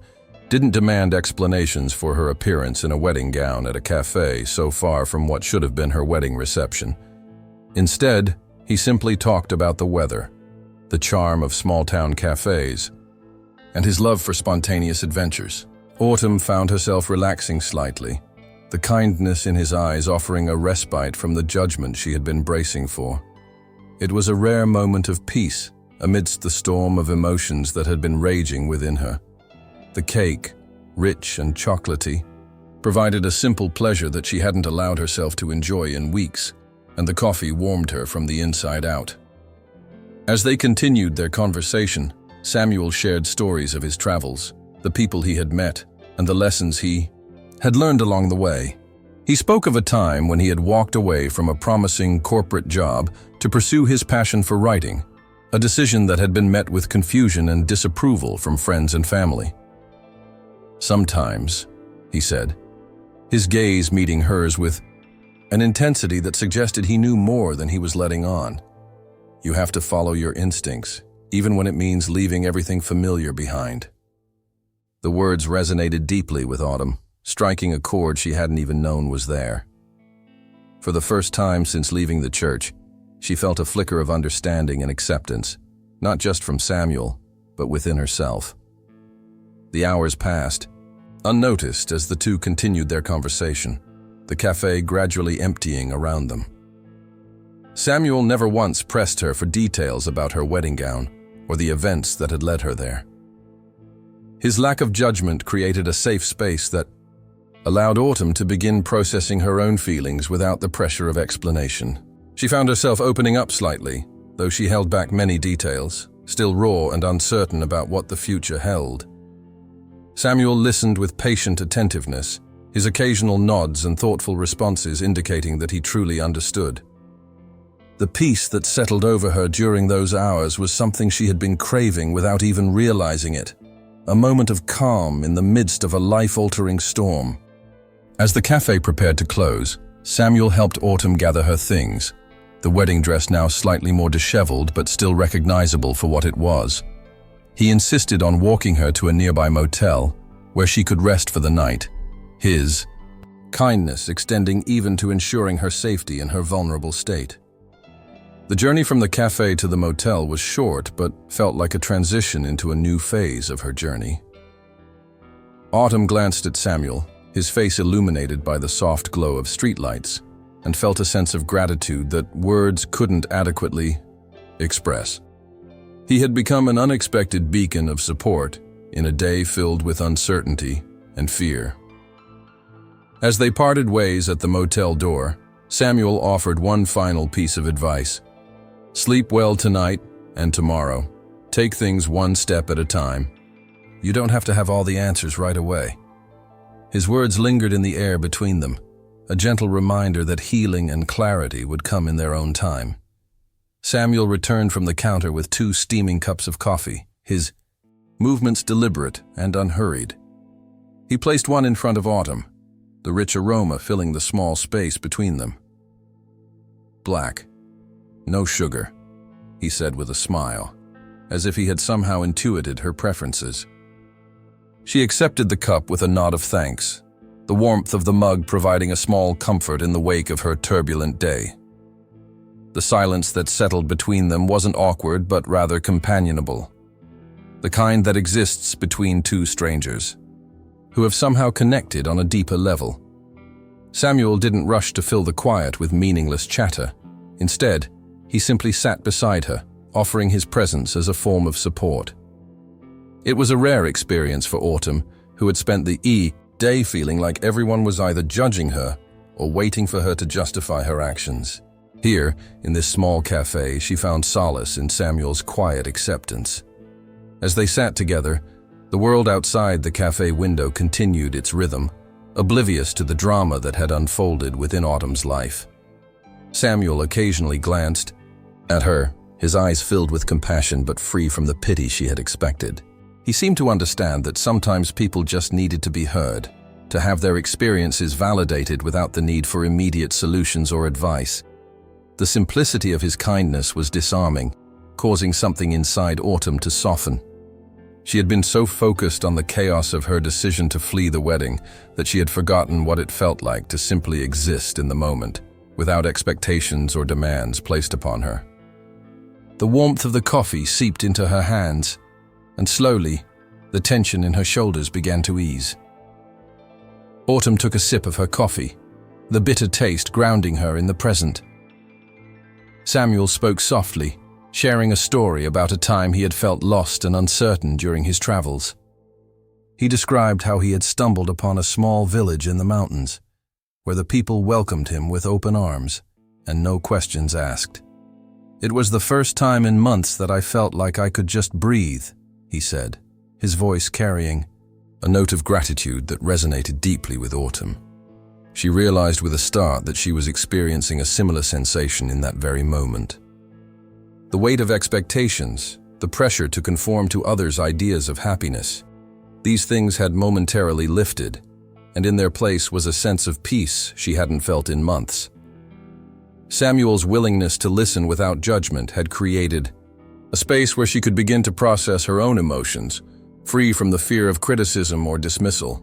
didn't demand explanations for her appearance in a wedding gown at a cafe so far from what should have been her wedding reception. Instead, he simply talked about the weather, the charm of small-town cafes, and his love for spontaneous adventures. Autumn found herself relaxing slightly, the kindness in his eyes offering a respite from the judgment she had been bracing for. It was a rare moment of peace amidst the storm of emotions that had been raging within her. The cake, rich and chocolatey, provided a simple pleasure that she hadn't allowed herself to enjoy in weeks, and the coffee warmed her from the inside out. As they continued their conversation, Samuel shared stories of his travels, the people he had met, and the lessons he had learned along the way. He spoke of a time when he had walked away from a promising corporate job to pursue his passion for writing, a decision that had been met with confusion and disapproval from friends and family. "Sometimes," he said, his gaze meeting hers with an intensity that suggested he knew more than he was letting on, "you have to follow your instincts, even when it means leaving everything familiar behind." The words resonated deeply with Autumn, striking a chord she hadn't even known was there. For the first time since leaving the church, she felt a flicker of understanding and acceptance, not just from Samuel, but within herself. The hours passed, unnoticed as the two continued their conversation, the cafe gradually emptying around them. Samuel never once pressed her for details about her wedding gown or the events that had led her there. His lack of judgment created a safe space that allowed Autumn to begin processing her own feelings without the pressure of explanation. She found herself opening up slightly, though she held back many details, still raw and uncertain about what the future held. Samuel listened with patient attentiveness, his occasional nods and thoughtful responses indicating that he truly understood. The peace that settled over her during those hours was something she had been craving without even realizing it, a moment of calm in the midst of a life-altering storm. As the cafe prepared to close, Samuel helped Autumn gather her things, the wedding dress now slightly more disheveled but still recognizable for what it was. He insisted on walking her to a nearby motel where she could rest for the night, his kindness extending even to ensuring her safety in her vulnerable state. The journey from the cafe to the motel was short but felt like a transition into a new phase of her journey. Autumn glanced at Samuel, his face illuminated by the soft glow of streetlights, and felt a sense of gratitude that words couldn't adequately express. He had become an unexpected beacon of support in a day filled with uncertainty and fear. As they parted ways at the motel door, Samuel offered one final piece of advice. "Sleep well tonight and tomorrow. Take things one step at a time. You don't have to have all the answers right away." His words lingered in the air between them, a gentle reminder that healing and clarity would come in their own time. Samuel returned from the counter with 2 steaming cups of coffee, his movements deliberate and unhurried. He placed one in front of Autumn, the rich aroma filling the small space between them. "Black. No sugar," he said with a smile, as if he had somehow intuited her preferences. She accepted the cup with a nod of thanks, the warmth of the mug providing a small comfort in the wake of her turbulent day. The silence that settled between them wasn't awkward but rather companionable, the kind that exists between two strangers, who have somehow connected on a deeper level. Samuel didn't rush to fill the quiet with meaningless chatter. Instead, he simply sat beside her, offering his presence as a form of support. It was a rare experience for Autumn, who had spent the day feeling like everyone was either judging her or waiting for her to justify her actions. Here, in this small cafe, she found solace in Samuel's quiet acceptance. As they sat together, the world outside the cafe window continued its rhythm, oblivious to the drama that had unfolded within Autumn's life. Samuel occasionally glanced at her, his eyes filled with compassion but free from the pity she had expected. He seemed to understand that sometimes people just needed to be heard, to have their experiences validated without the need for immediate solutions or advice. The simplicity of his kindness was disarming, causing something inside Autumn to soften. She had been so focused on the chaos of her decision to flee the wedding that she had forgotten what it felt like to simply exist in the moment, without expectations or demands placed upon her. The warmth of the coffee seeped into her hands, and slowly, the tension in her shoulders began to ease. Autumn took a sip of her coffee, the bitter taste grounding her in the present. Samuel spoke softly, sharing a story about a time he had felt lost and uncertain during his travels. He described how he had stumbled upon a small village in the mountains, where the people welcomed him with open arms and no questions asked. "It was the first time in months that I felt like I could just breathe," he said, his voice carrying a note of gratitude that resonated deeply with Autumn. She realized with a start that she was experiencing a similar sensation in that very moment. The weight of expectations, the pressure to conform to others' ideas of happiness, these things had momentarily lifted, and in their place was a sense of peace she hadn't felt in months. Samuel's willingness to listen without judgment had created a space where she could begin to process her own emotions, free from the fear of criticism or dismissal.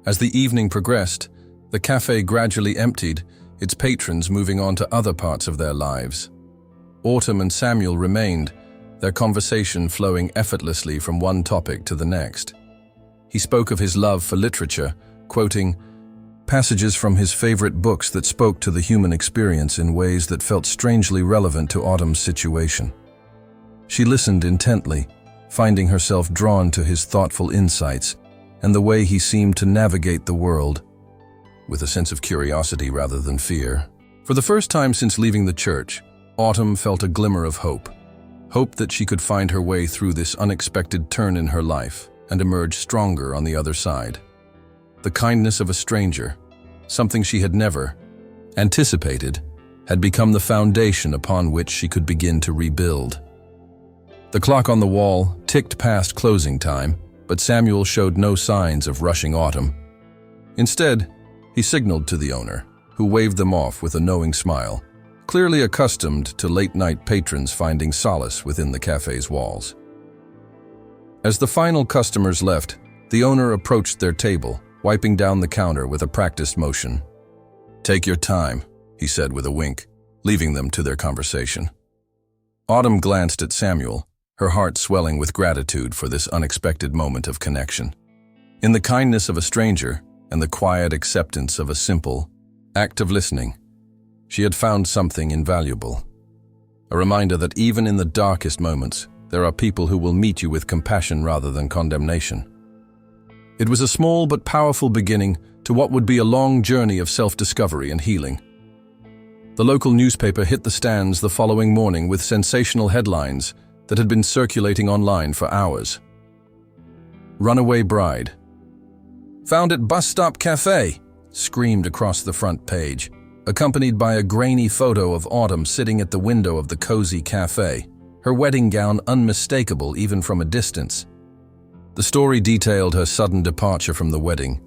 As the evening progressed, the cafe gradually emptied, its patrons moving on to other parts of their lives. Autumn and Samuel remained, their conversation flowing effortlessly from one topic to the next. He spoke of his love for literature, quoting passages from his favorite books that spoke to the human experience in ways that felt strangely relevant to Autumn's situation. She listened intently, finding herself drawn to his thoughtful insights and the way he seemed to navigate the world, with a sense of curiosity rather than fear. For the first time since leaving the church, Autumn felt a glimmer of hope. Hope that she could find her way through this unexpected turn in her life and emerge stronger on the other side. The kindness of a stranger, something she had never anticipated, had become the foundation upon which she could begin to rebuild. The clock on the wall ticked past closing time, but Samuel showed no signs of rushing Autumn. Instead, he signaled to the owner, who waved them off with a knowing smile, clearly accustomed to late-night patrons finding solace within the cafe's walls. As the final customers left, the owner approached their table, wiping down the counter with a practiced motion. "Take your time," he said with a wink, leaving them to their conversation. Autumn glanced at Samuel, her heart swelling with gratitude for this unexpected moment of connection. In the kindness of a stranger and the quiet acceptance of a simple act of listening, she had found something invaluable. A reminder that even in the darkest moments, there are people who will meet you with compassion rather than condemnation. It was a small but powerful beginning to what would be a long journey of self-discovery and healing. The local newspaper hit the stands the following morning with sensational headlines that had been circulating online for hours. "Runaway bride found at bus stop cafe," screamed across the front page, accompanied by a grainy photo of Autumn sitting at the window of the cozy cafe, her wedding gown unmistakable even from a distance. The story detailed her sudden departure from the wedding,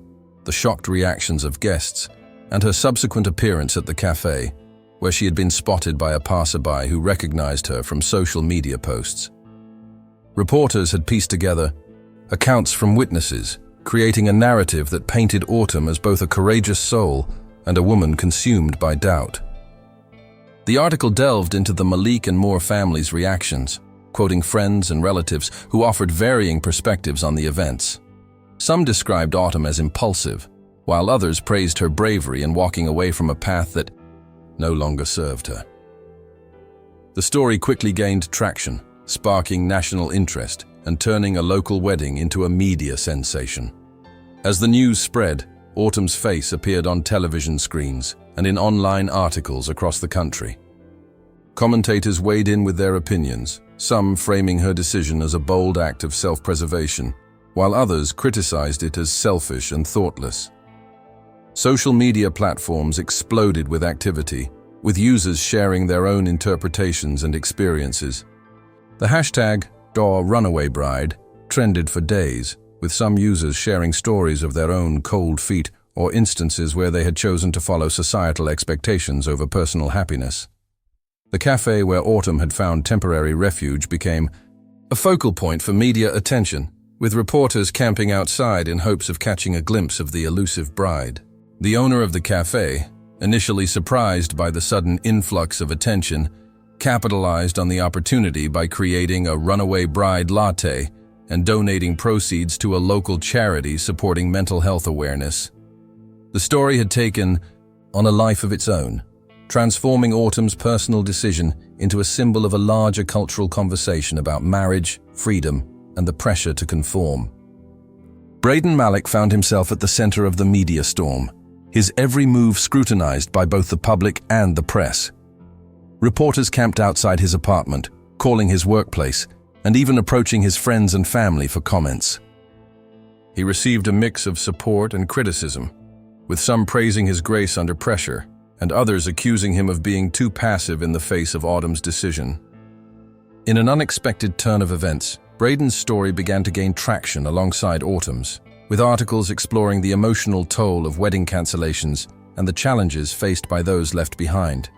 the shocked reactions of guests, and her subsequent appearance at the cafe, where she had been spotted by a passerby who recognized her from social media posts. Reporters had pieced together accounts from witnesses, creating a narrative that painted Autumn as both a courageous soul and a woman consumed by doubt. The article delved into the Malik and Moore families' reactions, quoting friends and relatives who offered varying perspectives on the events. Some described Autumn as impulsive, while others praised her bravery in walking away from a path that no longer served her. The story quickly gained traction, sparking national interest and turning a local wedding into a media sensation. As the news spread, Autumn's face appeared on television screens and in online articles across the country. Commentators weighed in with their opinions, some framing her decision as a bold act of self-preservation, while others criticized it as selfish and thoughtless. Social media platforms exploded with activity, with users sharing their own interpretations and experiences. The hashtag #RunawayBride trended for days, with some users sharing stories of their own cold feet or instances where they had chosen to follow societal expectations over personal happiness. The cafe where Autumn had found temporary refuge became a focal point for media attention, with reporters camping outside in hopes of catching a glimpse of the elusive bride. The owner of the cafe, initially surprised by the sudden influx of attention, capitalized on the opportunity by creating a runaway bride latte and donating proceeds to a local charity supporting mental health awareness. The story had taken on a life of its own, transforming Autumn's personal decision into a symbol of a larger cultural conversation about marriage, freedom, and the pressure to conform. Braden Malik found himself at the center of the media storm, his every move scrutinized by both the public and the press. Reporters camped outside his apartment, calling his workplace, and even approaching his friends and family for comments. He received a mix of support and criticism, with some praising his grace under pressure, and others accusing him of being too passive in the face of Autumn's decision. In an unexpected turn of events, Braden's story began to gain traction alongside Autumn's, with articles exploring the emotional toll of wedding cancellations and the challenges faced by those left behind.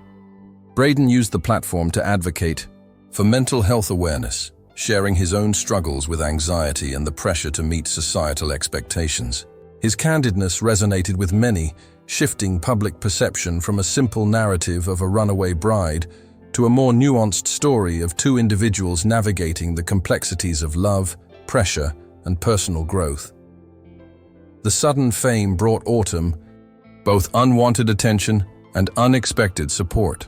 Braden used the platform to advocate for mental health awareness, sharing his own struggles with anxiety and the pressure to meet societal expectations. His candidness resonated with many, shifting public perception from a simple narrative of a runaway bride to a more nuanced story of two individuals navigating the complexities of love, pressure, and personal growth. The sudden fame brought Autumn both unwanted attention and unexpected support.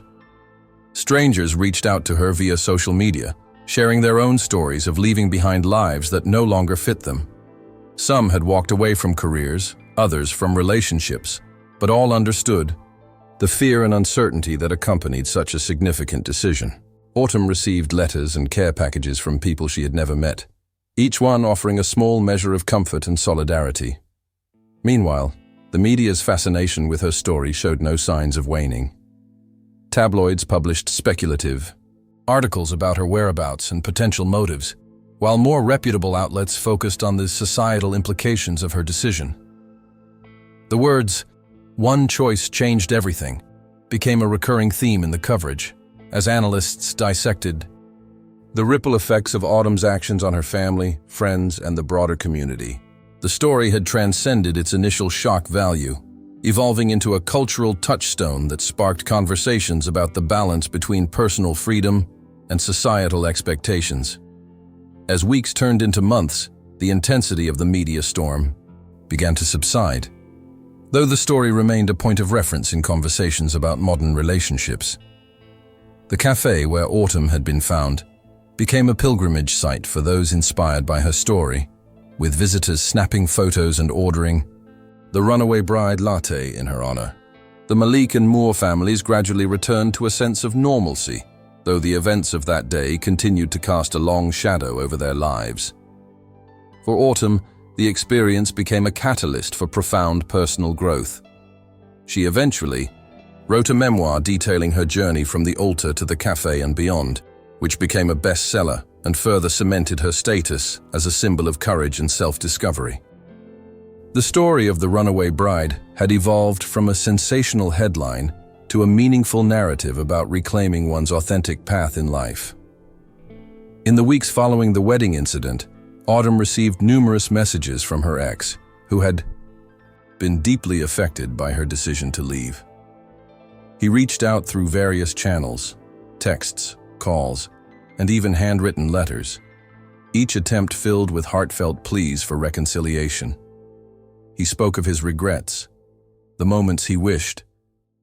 Strangers reached out to her via social media, sharing their own stories of leaving behind lives that no longer fit them. Some had walked away from careers, others from relationships, but all understood the fear and uncertainty that accompanied such a significant decision. Autumn received letters and care packages from people she had never met, each one offering a small measure of comfort and solidarity. Meanwhile, the media's fascination with her story showed no signs of waning. Tabloids published speculative articles about her whereabouts and potential motives, while more reputable outlets focused on the societal implications of her decision. The words, "One choice changed everything," became a recurring theme in the coverage, as analysts dissected the ripple effects of Autumn's actions on her family, friends, and the broader community. The story had transcended its initial shock value, evolving into a cultural touchstone that sparked conversations about the balance between personal freedom and societal expectations. As weeks turned into months, the intensity of the media storm began to subside, though the story remained a point of reference in conversations about modern relationships. The cafe where Autumn had been found became a pilgrimage site for those inspired by her story, with visitors snapping photos and ordering the Runaway Bride latte in her honor. The Malik and Moore families gradually returned to a sense of normalcy, though the events of that day continued to cast a long shadow over their lives. For Autumn, the experience became a catalyst for profound personal growth. She eventually wrote a memoir detailing her journey from the altar to the cafe and beyond, which became a bestseller and further cemented her status as a symbol of courage and self-discovery. The story of the Runaway Bride had evolved from a sensational headline to a meaningful narrative about reclaiming one's authentic path in life. In the weeks following the wedding incident, Autumn received numerous messages from her ex, who had been deeply affected by her decision to leave. He reached out through various channels, texts, calls, and even handwritten letters, each attempt filled with heartfelt pleas for reconciliation. He spoke of his regrets, the moments he wished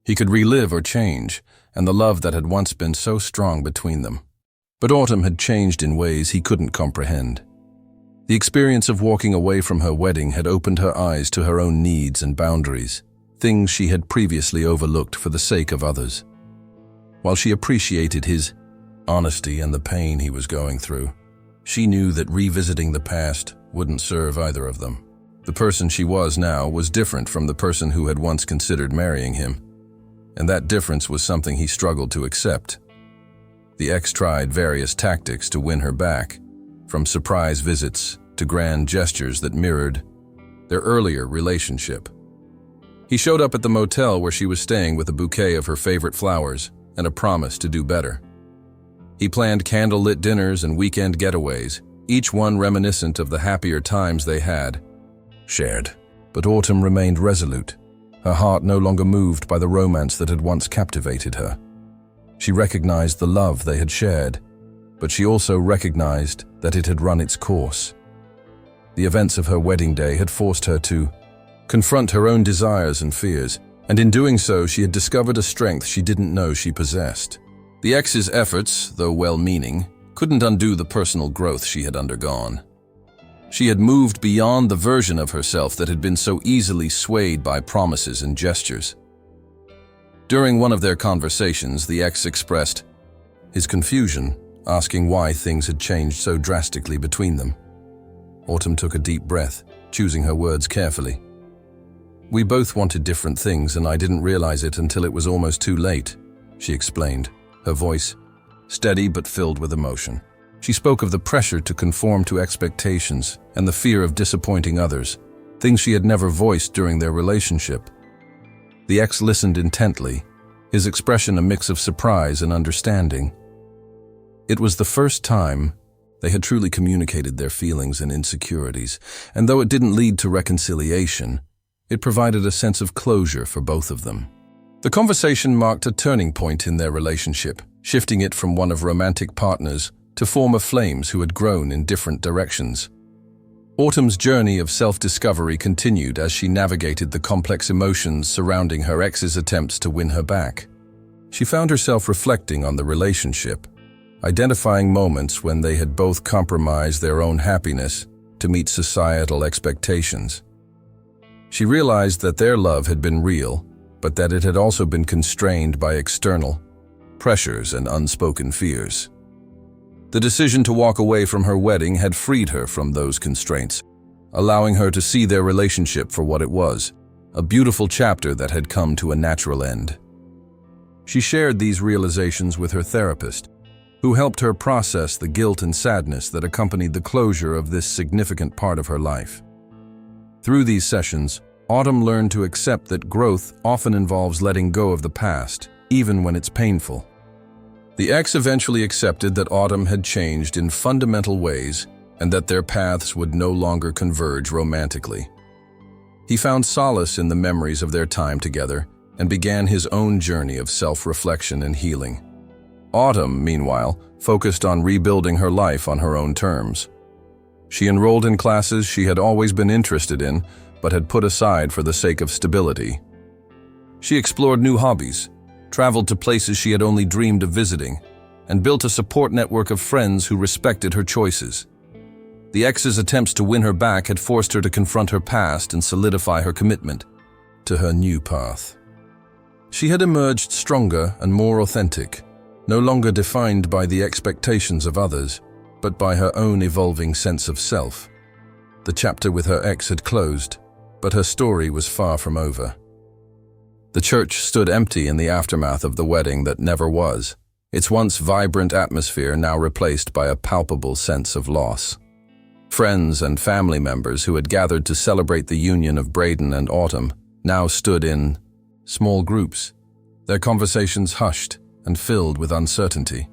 he could relive or change, and the love that had once been so strong between them. But Autumn had changed in ways he couldn't comprehend. The experience of walking away from her wedding had opened her eyes to her own needs and boundaries, things she had previously overlooked for the sake of others. While she appreciated his honesty and the pain he was going through, she knew that revisiting the past wouldn't serve either of them. The person she was now was different from the person who had once considered marrying him, and that difference was something he struggled to accept. The ex tried various tactics to win her back, from surprise visits to grand gestures that mirrored their earlier relationship. He showed up at the motel where she was staying with a bouquet of her favorite flowers and a promise to do better. He planned candlelit dinners and weekend getaways, each one reminiscent of the happier times they had shared. But Autumn remained resolute, her heart no longer moved by the romance that had once captivated her. She recognized the love they had shared, but she also recognized that it had run its course. The events of her wedding day had forced her to confront her own desires and fears, and in doing so she had discovered a strength she didn't know she possessed. The ex's efforts, though well-meaning, couldn't undo the personal growth she had undergone. She had moved beyond the version of herself that had been so easily swayed by promises and gestures. During one of their conversations, the ex expressed his confusion, asking why things had changed so drastically between them. Autumn took a deep breath, choosing her words carefully. "We both wanted different things, and I didn't realize it until it was almost too late," she explained, her voice steady but filled with emotion. She spoke of the pressure to conform to expectations and the fear of disappointing others, things she had never voiced during their relationship. The ex listened intently, his expression a mix of surprise and understanding. It was the first time they had truly communicated their feelings and insecurities, and though it didn't lead to reconciliation, it provided a sense of closure for both of them. The conversation marked a turning point in their relationship, shifting it from one of romantic partners to former flames who had grown in different directions. Autumn's journey of self-discovery continued as she navigated the complex emotions surrounding her ex's attempts to win her back. She found herself reflecting on the relationship, identifying moments when they had both compromised their own happiness to meet societal expectations. She realized that their love had been real, but that it had also been constrained by external pressures and unspoken fears. The decision to walk away from her wedding had freed her from those constraints, allowing her to see their relationship for what it was, a beautiful chapter that had come to a natural end. She shared these realizations with her therapist, who helped her process the guilt and sadness that accompanied the closure of this significant part of her life. Through these sessions, Autumn learned to accept that growth often involves letting go of the past, even when it's painful. The ex eventually accepted that Autumn had changed in fundamental ways and that their paths would no longer converge romantically. He found solace in the memories of their time together and began his own journey of self-reflection and healing. Autumn, meanwhile, focused on rebuilding her life on her own terms. She enrolled in classes she had always been interested in, but had put aside for the sake of stability. She explored new hobbies, traveled to places she had only dreamed of visiting, and built a support network of friends who respected her choices. The ex's attempts to win her back had forced her to confront her past and solidify her commitment to her new path. She had emerged stronger and more authentic, no longer defined by the expectations of others, but by her own evolving sense of self. The chapter with her ex had closed, but her story was far from over. The church stood empty in the aftermath of the wedding that never was, its once vibrant atmosphere now replaced by a palpable sense of loss. Friends and family members who had gathered to celebrate the union of Braden and Autumn now stood in small groups, their conversations hushed and filled with uncertainty.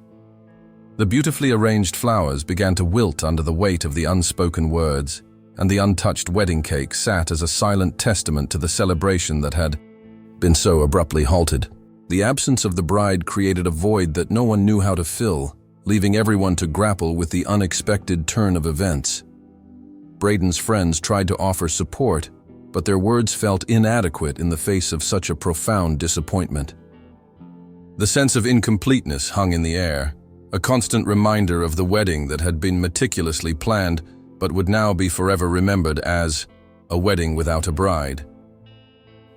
The beautifully arranged flowers began to wilt under the weight of the unspoken words, and the untouched wedding cake sat as a silent testament to the celebration that had been so abruptly halted. The absence of the bride created a void that no one knew how to fill, leaving everyone to grapple with the unexpected turn of events. Braden's friends tried to offer support, but their words felt inadequate in the face of such a profound disappointment. The sense of incompleteness hung in the air, a constant reminder of the wedding that had been meticulously planned but would now be forever remembered as a wedding without a bride.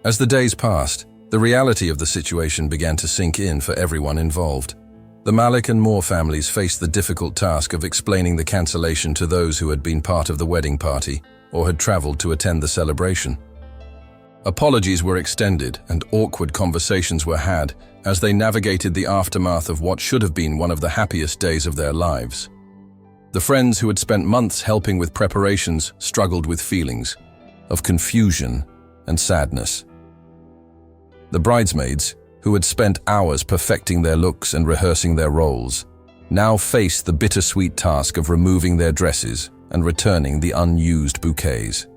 As the days passed, the reality of the situation began to sink in for everyone involved. The Malik and Moore families faced the difficult task of explaining the cancellation to those who had been part of the wedding party or had traveled to attend the celebration. Apologies were extended and awkward conversations were had as they navigated the aftermath of what should have been one of the happiest days of their lives. The friends who had spent months helping with preparations struggled with feelings of confusion and sadness. The bridesmaids, who had spent hours perfecting their looks and rehearsing their roles, now faced the bittersweet task of removing their dresses and returning the unused bouquets.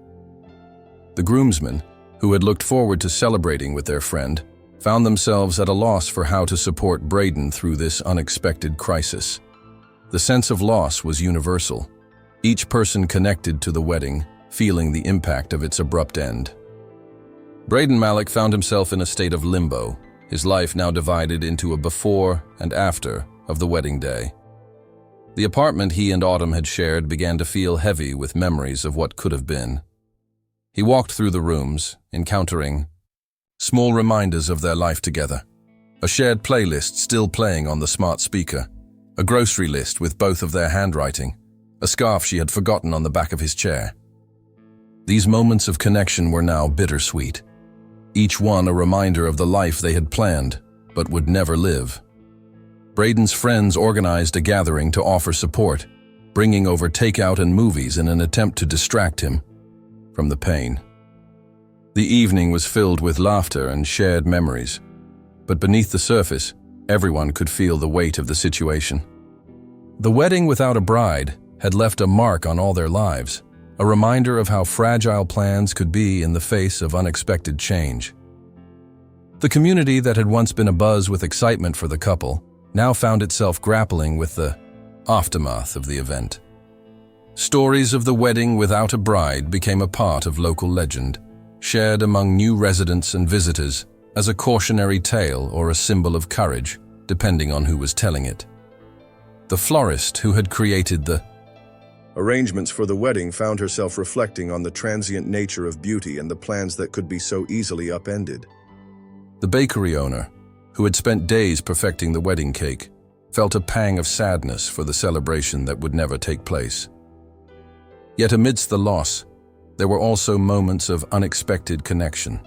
The groomsmen, who had looked forward to celebrating with their friend, found themselves at a loss for how to support Braden through this unexpected crisis. The sense of loss was universal, each person connected to the wedding feeling the impact of its abrupt end. Braden Malik found himself in a state of limbo, his life now divided into a before and after of the wedding day. The apartment he and Autumn had shared began to feel heavy with memories of what could have been. He walked through the rooms, encountering small reminders of their life together. A shared playlist still playing on the smart speaker, a grocery list with both of their handwriting, a scarf she had forgotten on the back of his chair. These moments of connection were now bittersweet, each one a reminder of the life they had planned but would never live. Braden's friends organized a gathering to offer support, bringing over takeout and movies in an attempt to distract him from the pain. The evening was filled with laughter and shared memories, but beneath the surface, everyone could feel the weight of the situation. The wedding without a bride had left a mark on all their lives, a reminder of how fragile plans could be in the face of unexpected change. The community that had once been abuzz with excitement for the couple now found itself grappling with the aftermath of the event. Stories of the wedding without a bride became a part of local legend, shared among new residents and visitors as a cautionary tale or a symbol of courage, depending on who was telling it. The florist who had created the arrangements for the wedding found herself reflecting on the transient nature of beauty and the plans that could be so easily upended. The bakery owner, who had spent days perfecting the wedding cake, felt a pang of sadness for the celebration that would never take place. Yet amidst the loss, there were also moments of unexpected connection.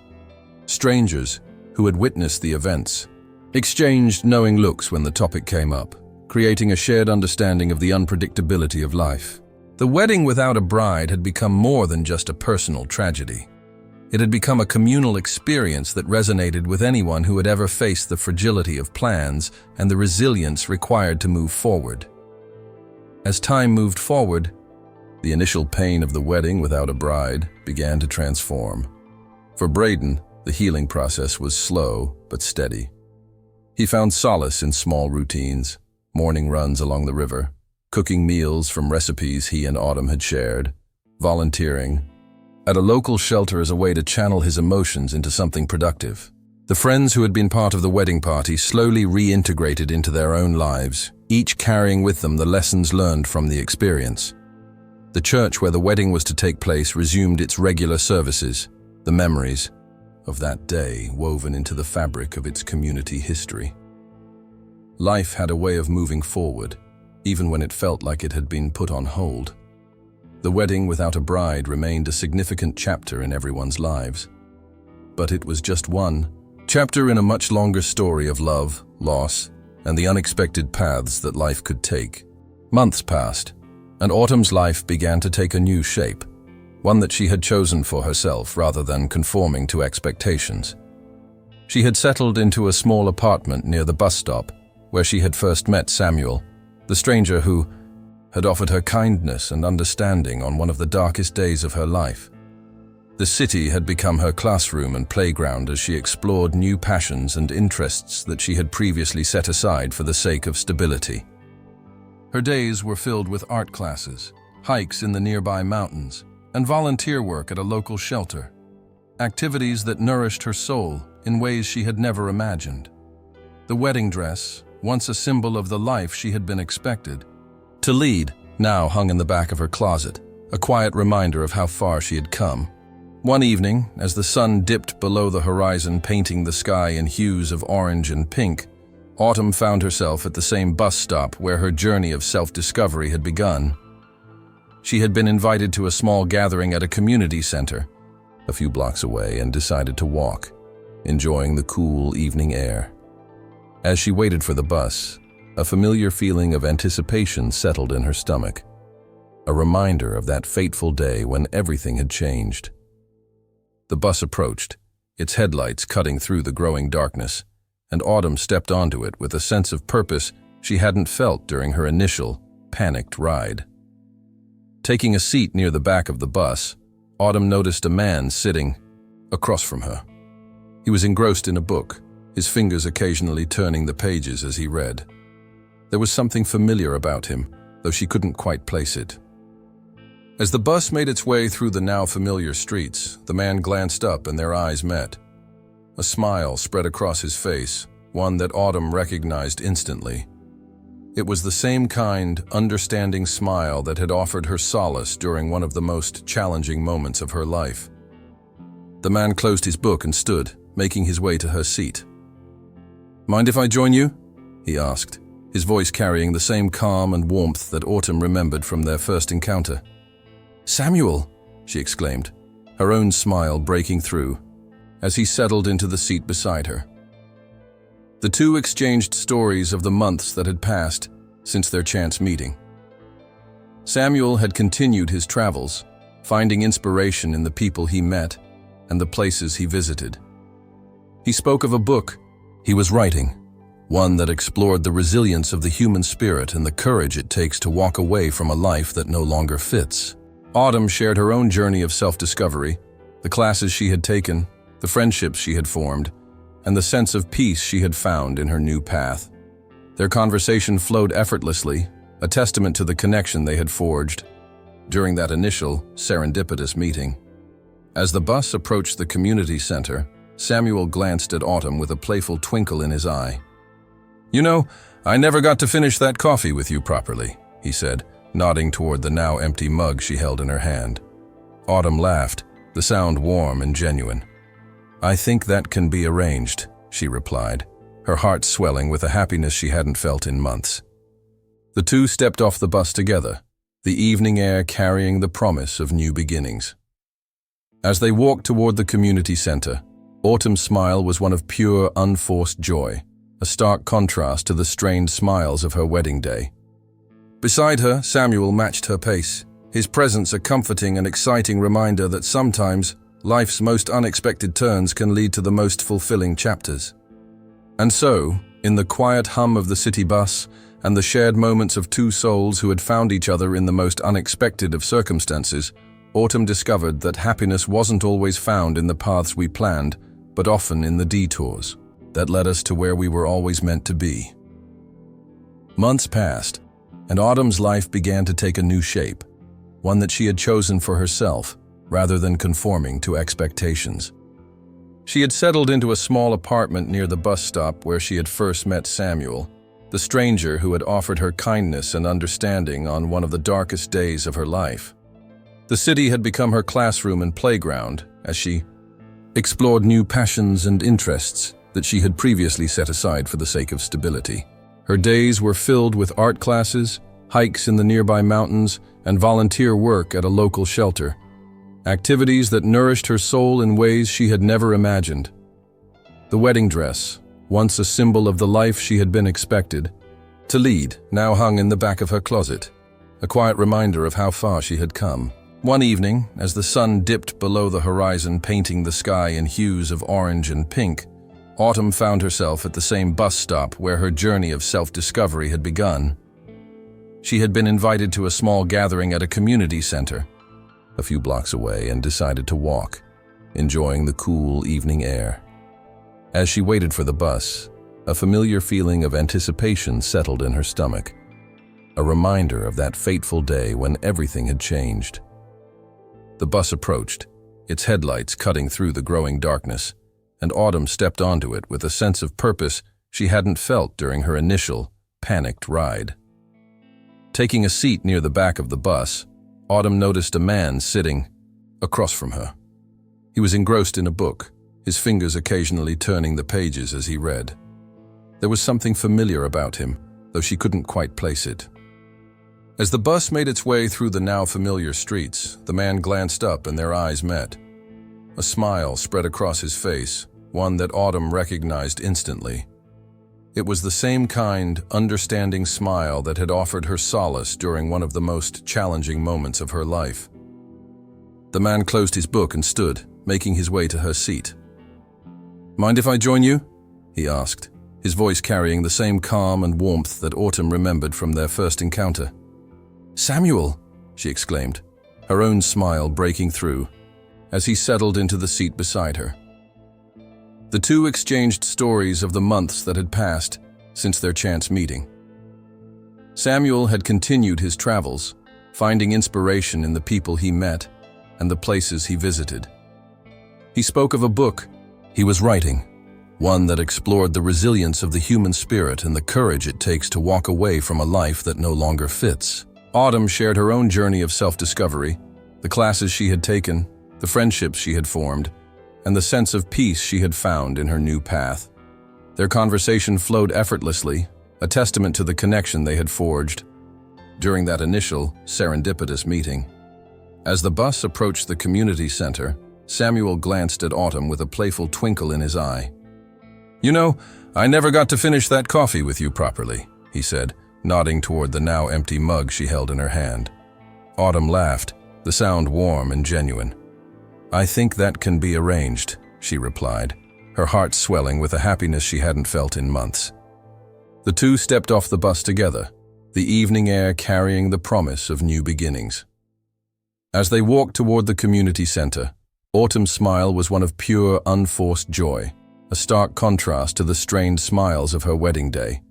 Strangers who had witnessed the events exchanged knowing looks when the topic came up, creating a shared understanding of the unpredictability of life. The wedding without a bride had become more than just a personal tragedy. It had become a communal experience that resonated with anyone who had ever faced the fragility of plans and the resilience required to move forward. As time moved forward, the initial pain of the wedding without a bride began to transform. For Braden, the healing process was slow but steady. He found solace in small routines, morning runs along the river, cooking meals from recipes he and Autumn had shared, volunteering at a local shelter as a way to channel his emotions into something productive. The friends who had been part of the wedding party slowly reintegrated into their own lives, each carrying with them the lessons learned from the experience. The church where the wedding was to take place resumed its regular services, the memories of that day woven into the fabric of its community history. Life had a way of moving forward, even when it felt like it had been put on hold. The wedding without a bride remained a significant chapter in everyone's lives. But it was just one chapter in a much longer story of love, loss, and the unexpected paths that life could take. Months passed, and Autumn's life began to take a new shape, one that she had chosen for herself rather than conforming to expectations. She had settled into a small apartment near the bus stop, where she had first met Samuel, the stranger who had offered her kindness and understanding on one of the darkest days of her life. The city had become her classroom and playground as she explored new passions and interests that she had previously set aside for the sake of stability. Her days were filled with art classes, hikes in the nearby mountains, and volunteer work at a local shelter, activities that nourished her soul in ways she had never imagined. The wedding dress, once a symbol of the life she had been expected to lead, now hung in the back of her closet, a quiet reminder of how far she had come. One evening, as the sun dipped below the horizon, painting the sky in hues of orange and pink, Autumn found herself at the same bus stop where her journey of self-discovery had begun. She had been invited to a small gathering at a community center, a few blocks away, and decided to walk, enjoying the cool evening air. As she waited for the bus, a familiar feeling of anticipation settled in her stomach, a reminder of that fateful day when everything had changed. The bus approached, its headlights cutting through the growing darkness, and Autumn stepped onto it with a sense of purpose she hadn't felt during her initial, panicked ride. Taking a seat near the back of the bus, Autumn noticed a man sitting across from her. He was engrossed in a book, his fingers occasionally turning the pages as he read. There was something familiar about him, though she couldn't quite place it. As the bus made its way through the now familiar streets, the man glanced up and their eyes met. A smile spread across his face, one that Autumn recognized instantly. It was the same kind, understanding smile that had offered her solace during one of the most challenging moments of her life. The man closed his book and stood, making his way to her seat. "Mind if I join you?" he asked, his voice carrying the same calm and warmth that Autumn remembered from their first encounter. "Samuel!" she exclaimed, her own smile breaking through, as he settled into the seat beside her. The two exchanged stories of the months that had passed since their chance meeting. Samuel had continued his travels, finding inspiration in the people he met and the places he visited. He spoke of a book he was writing, one that explored the resilience of the human spirit and the courage it takes to walk away from a life that no longer fits. Autumn shared her own journey of self-discovery, the classes she had taken, the friendships she had formed, and the sense of peace she had found in her new path. Their conversation flowed effortlessly, a testament to the connection they had forged during that initial, serendipitous meeting. As the bus approached the community center, Samuel glanced at Autumn with a playful twinkle in his eye. "You know, I never got to finish that coffee with you properly," he said, nodding toward the now empty mug she held in her hand. Autumn laughed, the sound warm and genuine. "I think that can be arranged," she replied, her heart swelling with a happiness she hadn't felt in months. The two stepped off the bus together, the evening air carrying the promise of new beginnings. As they walked toward the community center, Autumn's smile was one of pure, unforced joy, a stark contrast to the strained smiles of her wedding day. Beside her, Samuel matched her pace, his presence a comforting and exciting reminder that sometimes life's most unexpected turns can lead to the most fulfilling chapters. And so, in the quiet hum of the city bus and the shared moments of two souls who had found each other in the most unexpected of circumstances, Autumn discovered that happiness wasn't always found in the paths we planned, but often in the detours that led us to where we were always meant to be. Months passed, and Autumn's life began to take a new shape, one that she had chosen for herself, rather than conforming to expectations. She had settled into a small apartment near the bus stop where she had first met Samuel, the stranger who had offered her kindness and understanding on one of the darkest days of her life. The city had become her classroom and playground as she explored new passions and interests that she had previously set aside for the sake of stability. Her days were filled with art classes, hikes in the nearby mountains, and volunteer work at a local shelter, activities that nourished her soul in ways she had never imagined. The wedding dress, once a symbol of the life she had been expected to lead, now hung in the back of her closet, a quiet reminder of how far she had come. One evening, as the sun dipped below the horizon, painting the sky in hues of orange and pink, Autumn found herself at the same bus stop where her journey of self-discovery had begun. She had been invited to a small gathering at a community center a few blocks away and decided to walk, enjoying the cool evening air. As she waited for the bus, a familiar feeling of anticipation settled in her stomach, a reminder of that fateful day when everything had changed. The bus approached, its headlights cutting through the growing darkness, and Autumn stepped onto it with a sense of purpose she hadn't felt during her initial, panicked ride. Taking a seat near the back of the bus, Autumn noticed a man sitting across from her. He was engrossed in a book, his fingers occasionally turning the pages as he read. There was something familiar about him, though she couldn't quite place it. As the bus made its way through the now familiar streets, the man glanced up and their eyes met. A smile spread across his face, one that Autumn recognized instantly. It was the same kind, understanding smile that had offered her solace during one of the most challenging moments of her life. The man closed his book and stood, making his way to her seat. "Mind if I join you?" he asked, his voice carrying the same calm and warmth that Autumn remembered from their first encounter. "Samuel!" she exclaimed, her own smile breaking through, as he settled into the seat beside her. The two exchanged stories of the months that had passed since their chance meeting. Samuel had continued his travels, finding inspiration in the people he met and the places he visited. He spoke of a book he was writing, one that explored the resilience of the human spirit and the courage it takes to walk away from a life that no longer fits. Autumn shared her own journey of self-discovery, the classes she had taken, the friendships she had formed, and the sense of peace she had found in her new path. Their conversation flowed effortlessly, a testament to the connection they had forged during that initial, serendipitous meeting. As the bus approached the community center, Samuel glanced at Autumn with a playful twinkle in his eye. "You know, I never got to finish that coffee with you properly," he said, nodding toward the now empty mug she held in her hand. Autumn laughed, the sound warm and genuine. "I think that can be arranged," she replied, her heart swelling with a happiness she hadn't felt in months. The two stepped off the bus together, the evening air carrying the promise of new beginnings. As they walked toward the community center, Autumn's smile was one of pure, unforced joy, a stark contrast to the strained smiles of her wedding day.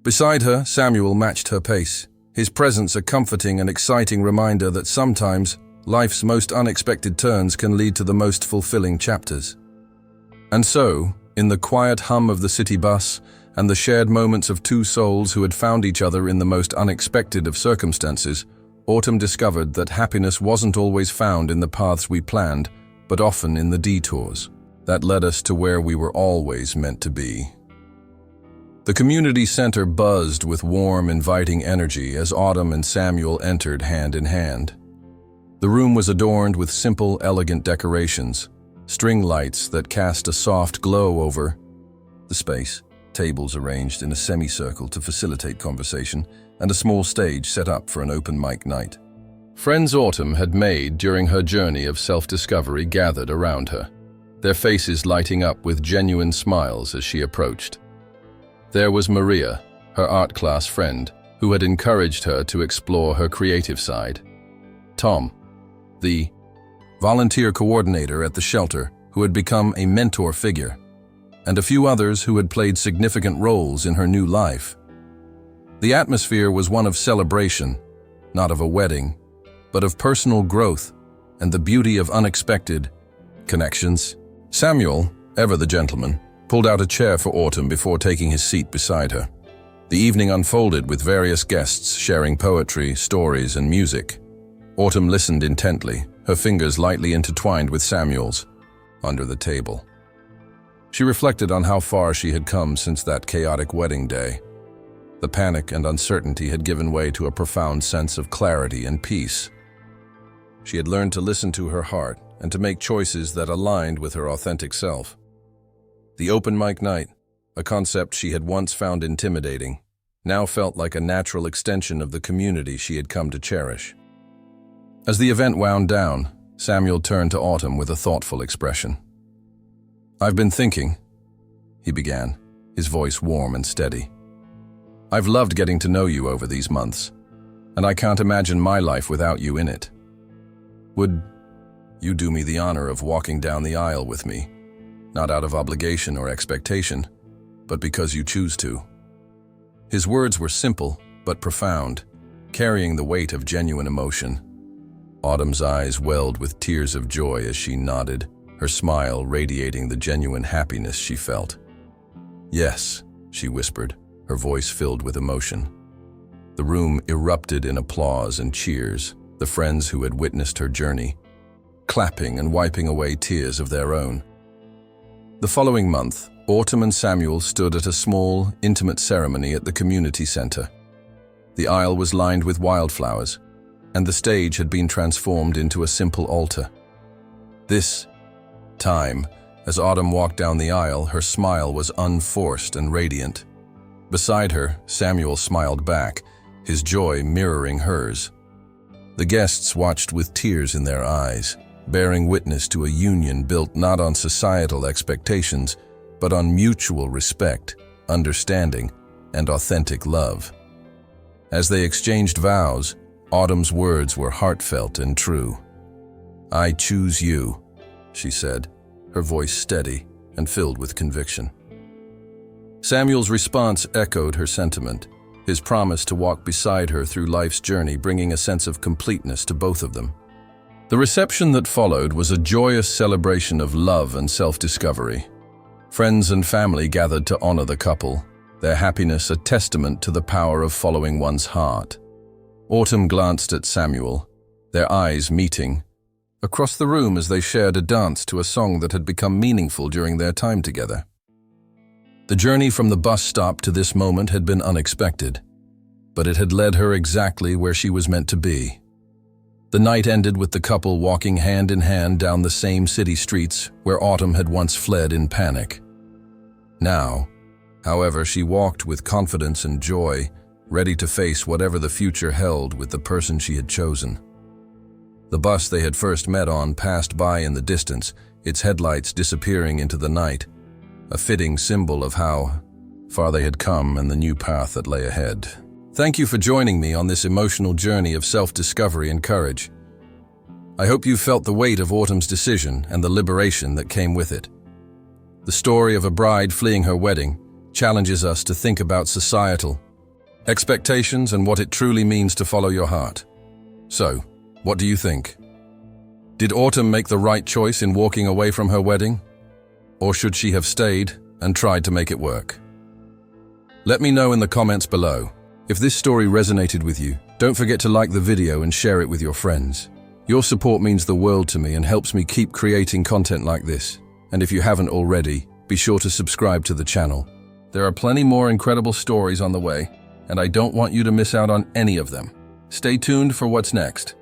Beside her, Samuel matched her pace, his presence a comforting and exciting reminder that sometimes life's most unexpected turns can lead to the most fulfilling chapters. And so, in the quiet hum of the city bus and the shared moments of two souls who had found each other in the most unexpected of circumstances, Autumn discovered that happiness wasn't always found in the paths we planned, but often in the detours that led us to where we were always meant to be. The community center buzzed with warm, inviting energy as Autumn and Samuel entered hand in hand. The room was adorned with simple, elegant decorations, string lights that cast a soft glow over the space, tables arranged in a semicircle to facilitate conversation, and a small stage set up for an open mic night. Friends Autumn had made during her journey of self-discovery gathered around her, their faces lighting up with genuine smiles as she approached. There was Maria, her art class friend, who had encouraged her to explore her creative side. Tom, the volunteer coordinator at the shelter who had become a mentor figure, and a few others who had played significant roles in her new life. The atmosphere was one of celebration, not of a wedding, but of personal growth and the beauty of unexpected connections. Samuel, ever the gentleman, pulled out a chair for Autumn before taking his seat beside her. The evening unfolded with various guests sharing poetry, stories, and music. Autumn listened intently, her fingers lightly intertwined with Samuel's, under the table. She reflected on how far she had come since that chaotic wedding day. The panic and uncertainty had given way to a profound sense of clarity and peace. She had learned to listen to her heart and to make choices that aligned with her authentic self. The open mic night, a concept she had once found intimidating, now felt like a natural extension of the community she had come to cherish. As the event wound down, Samuel turned to Autumn with a thoughtful expression. "I've been thinking," he began, his voice warm and steady. "I've loved getting to know you over these months, and I can't imagine my life without you in it. Would you do me the honor of walking down the aisle with me, not out of obligation or expectation, but because you choose to?" His words were simple but profound, carrying the weight of genuine emotion. Autumn's eyes welled with tears of joy as she nodded, her smile radiating the genuine happiness she felt. "Yes," she whispered, her voice filled with emotion. The room erupted in applause and cheers, the friends who had witnessed her journey, clapping and wiping away tears of their own. The following month, Autumn and Samuel stood at a small, intimate ceremony at the community center. The aisle was lined with wildflowers, and the stage had been transformed into a simple altar. This time, as Autumn walked down the aisle, her smile was unforced and radiant. Beside her, Samuel smiled back, his joy mirroring hers. The guests watched with tears in their eyes, bearing witness to a union built not on societal expectations, but on mutual respect, understanding, and authentic love. As they exchanged vows, Autumn's words were heartfelt and true. "I choose you," she said, her voice steady and filled with conviction. Samuel's response echoed her sentiment, his promise to walk beside her through life's journey bringing a sense of completeness to both of them. The reception that followed was a joyous celebration of love and self-discovery. Friends and family gathered to honor the couple, their happiness a testament to the power of following one's heart. Autumn glanced at Samuel, their eyes meeting, across the room as they shared a dance to a song that had become meaningful during their time together. The journey from the bus stop to this moment had been unexpected, but it had led her exactly where she was meant to be. The night ended with the couple walking hand in hand down the same city streets where Autumn had once fled in panic. Now, however, she walked with confidence and joy, ready to face whatever the future held with the person she had chosen. The bus they had first met on passed by in the distance, its headlights disappearing into the night, a fitting symbol of how far they had come and the new path that lay ahead. Thank you for joining me on this emotional journey of self-discovery and courage. I hope you felt the weight of Autumn's decision and the liberation that came with it. The story of a bride fleeing her wedding challenges us to think about societal expectations and what it truly means to follow your heart. So, what do you think? Did Autumn make the right choice in walking away from her wedding? Or should she have stayed and tried to make it work? Let me know in the comments below. If this story resonated with you, don't forget to like the video and share it with your friends. Your support means the world to me and helps me keep creating content like this. And if you haven't already, be sure to subscribe to the channel. There are plenty more incredible stories on the way, and I don't want you to miss out on any of them. Stay tuned for what's next.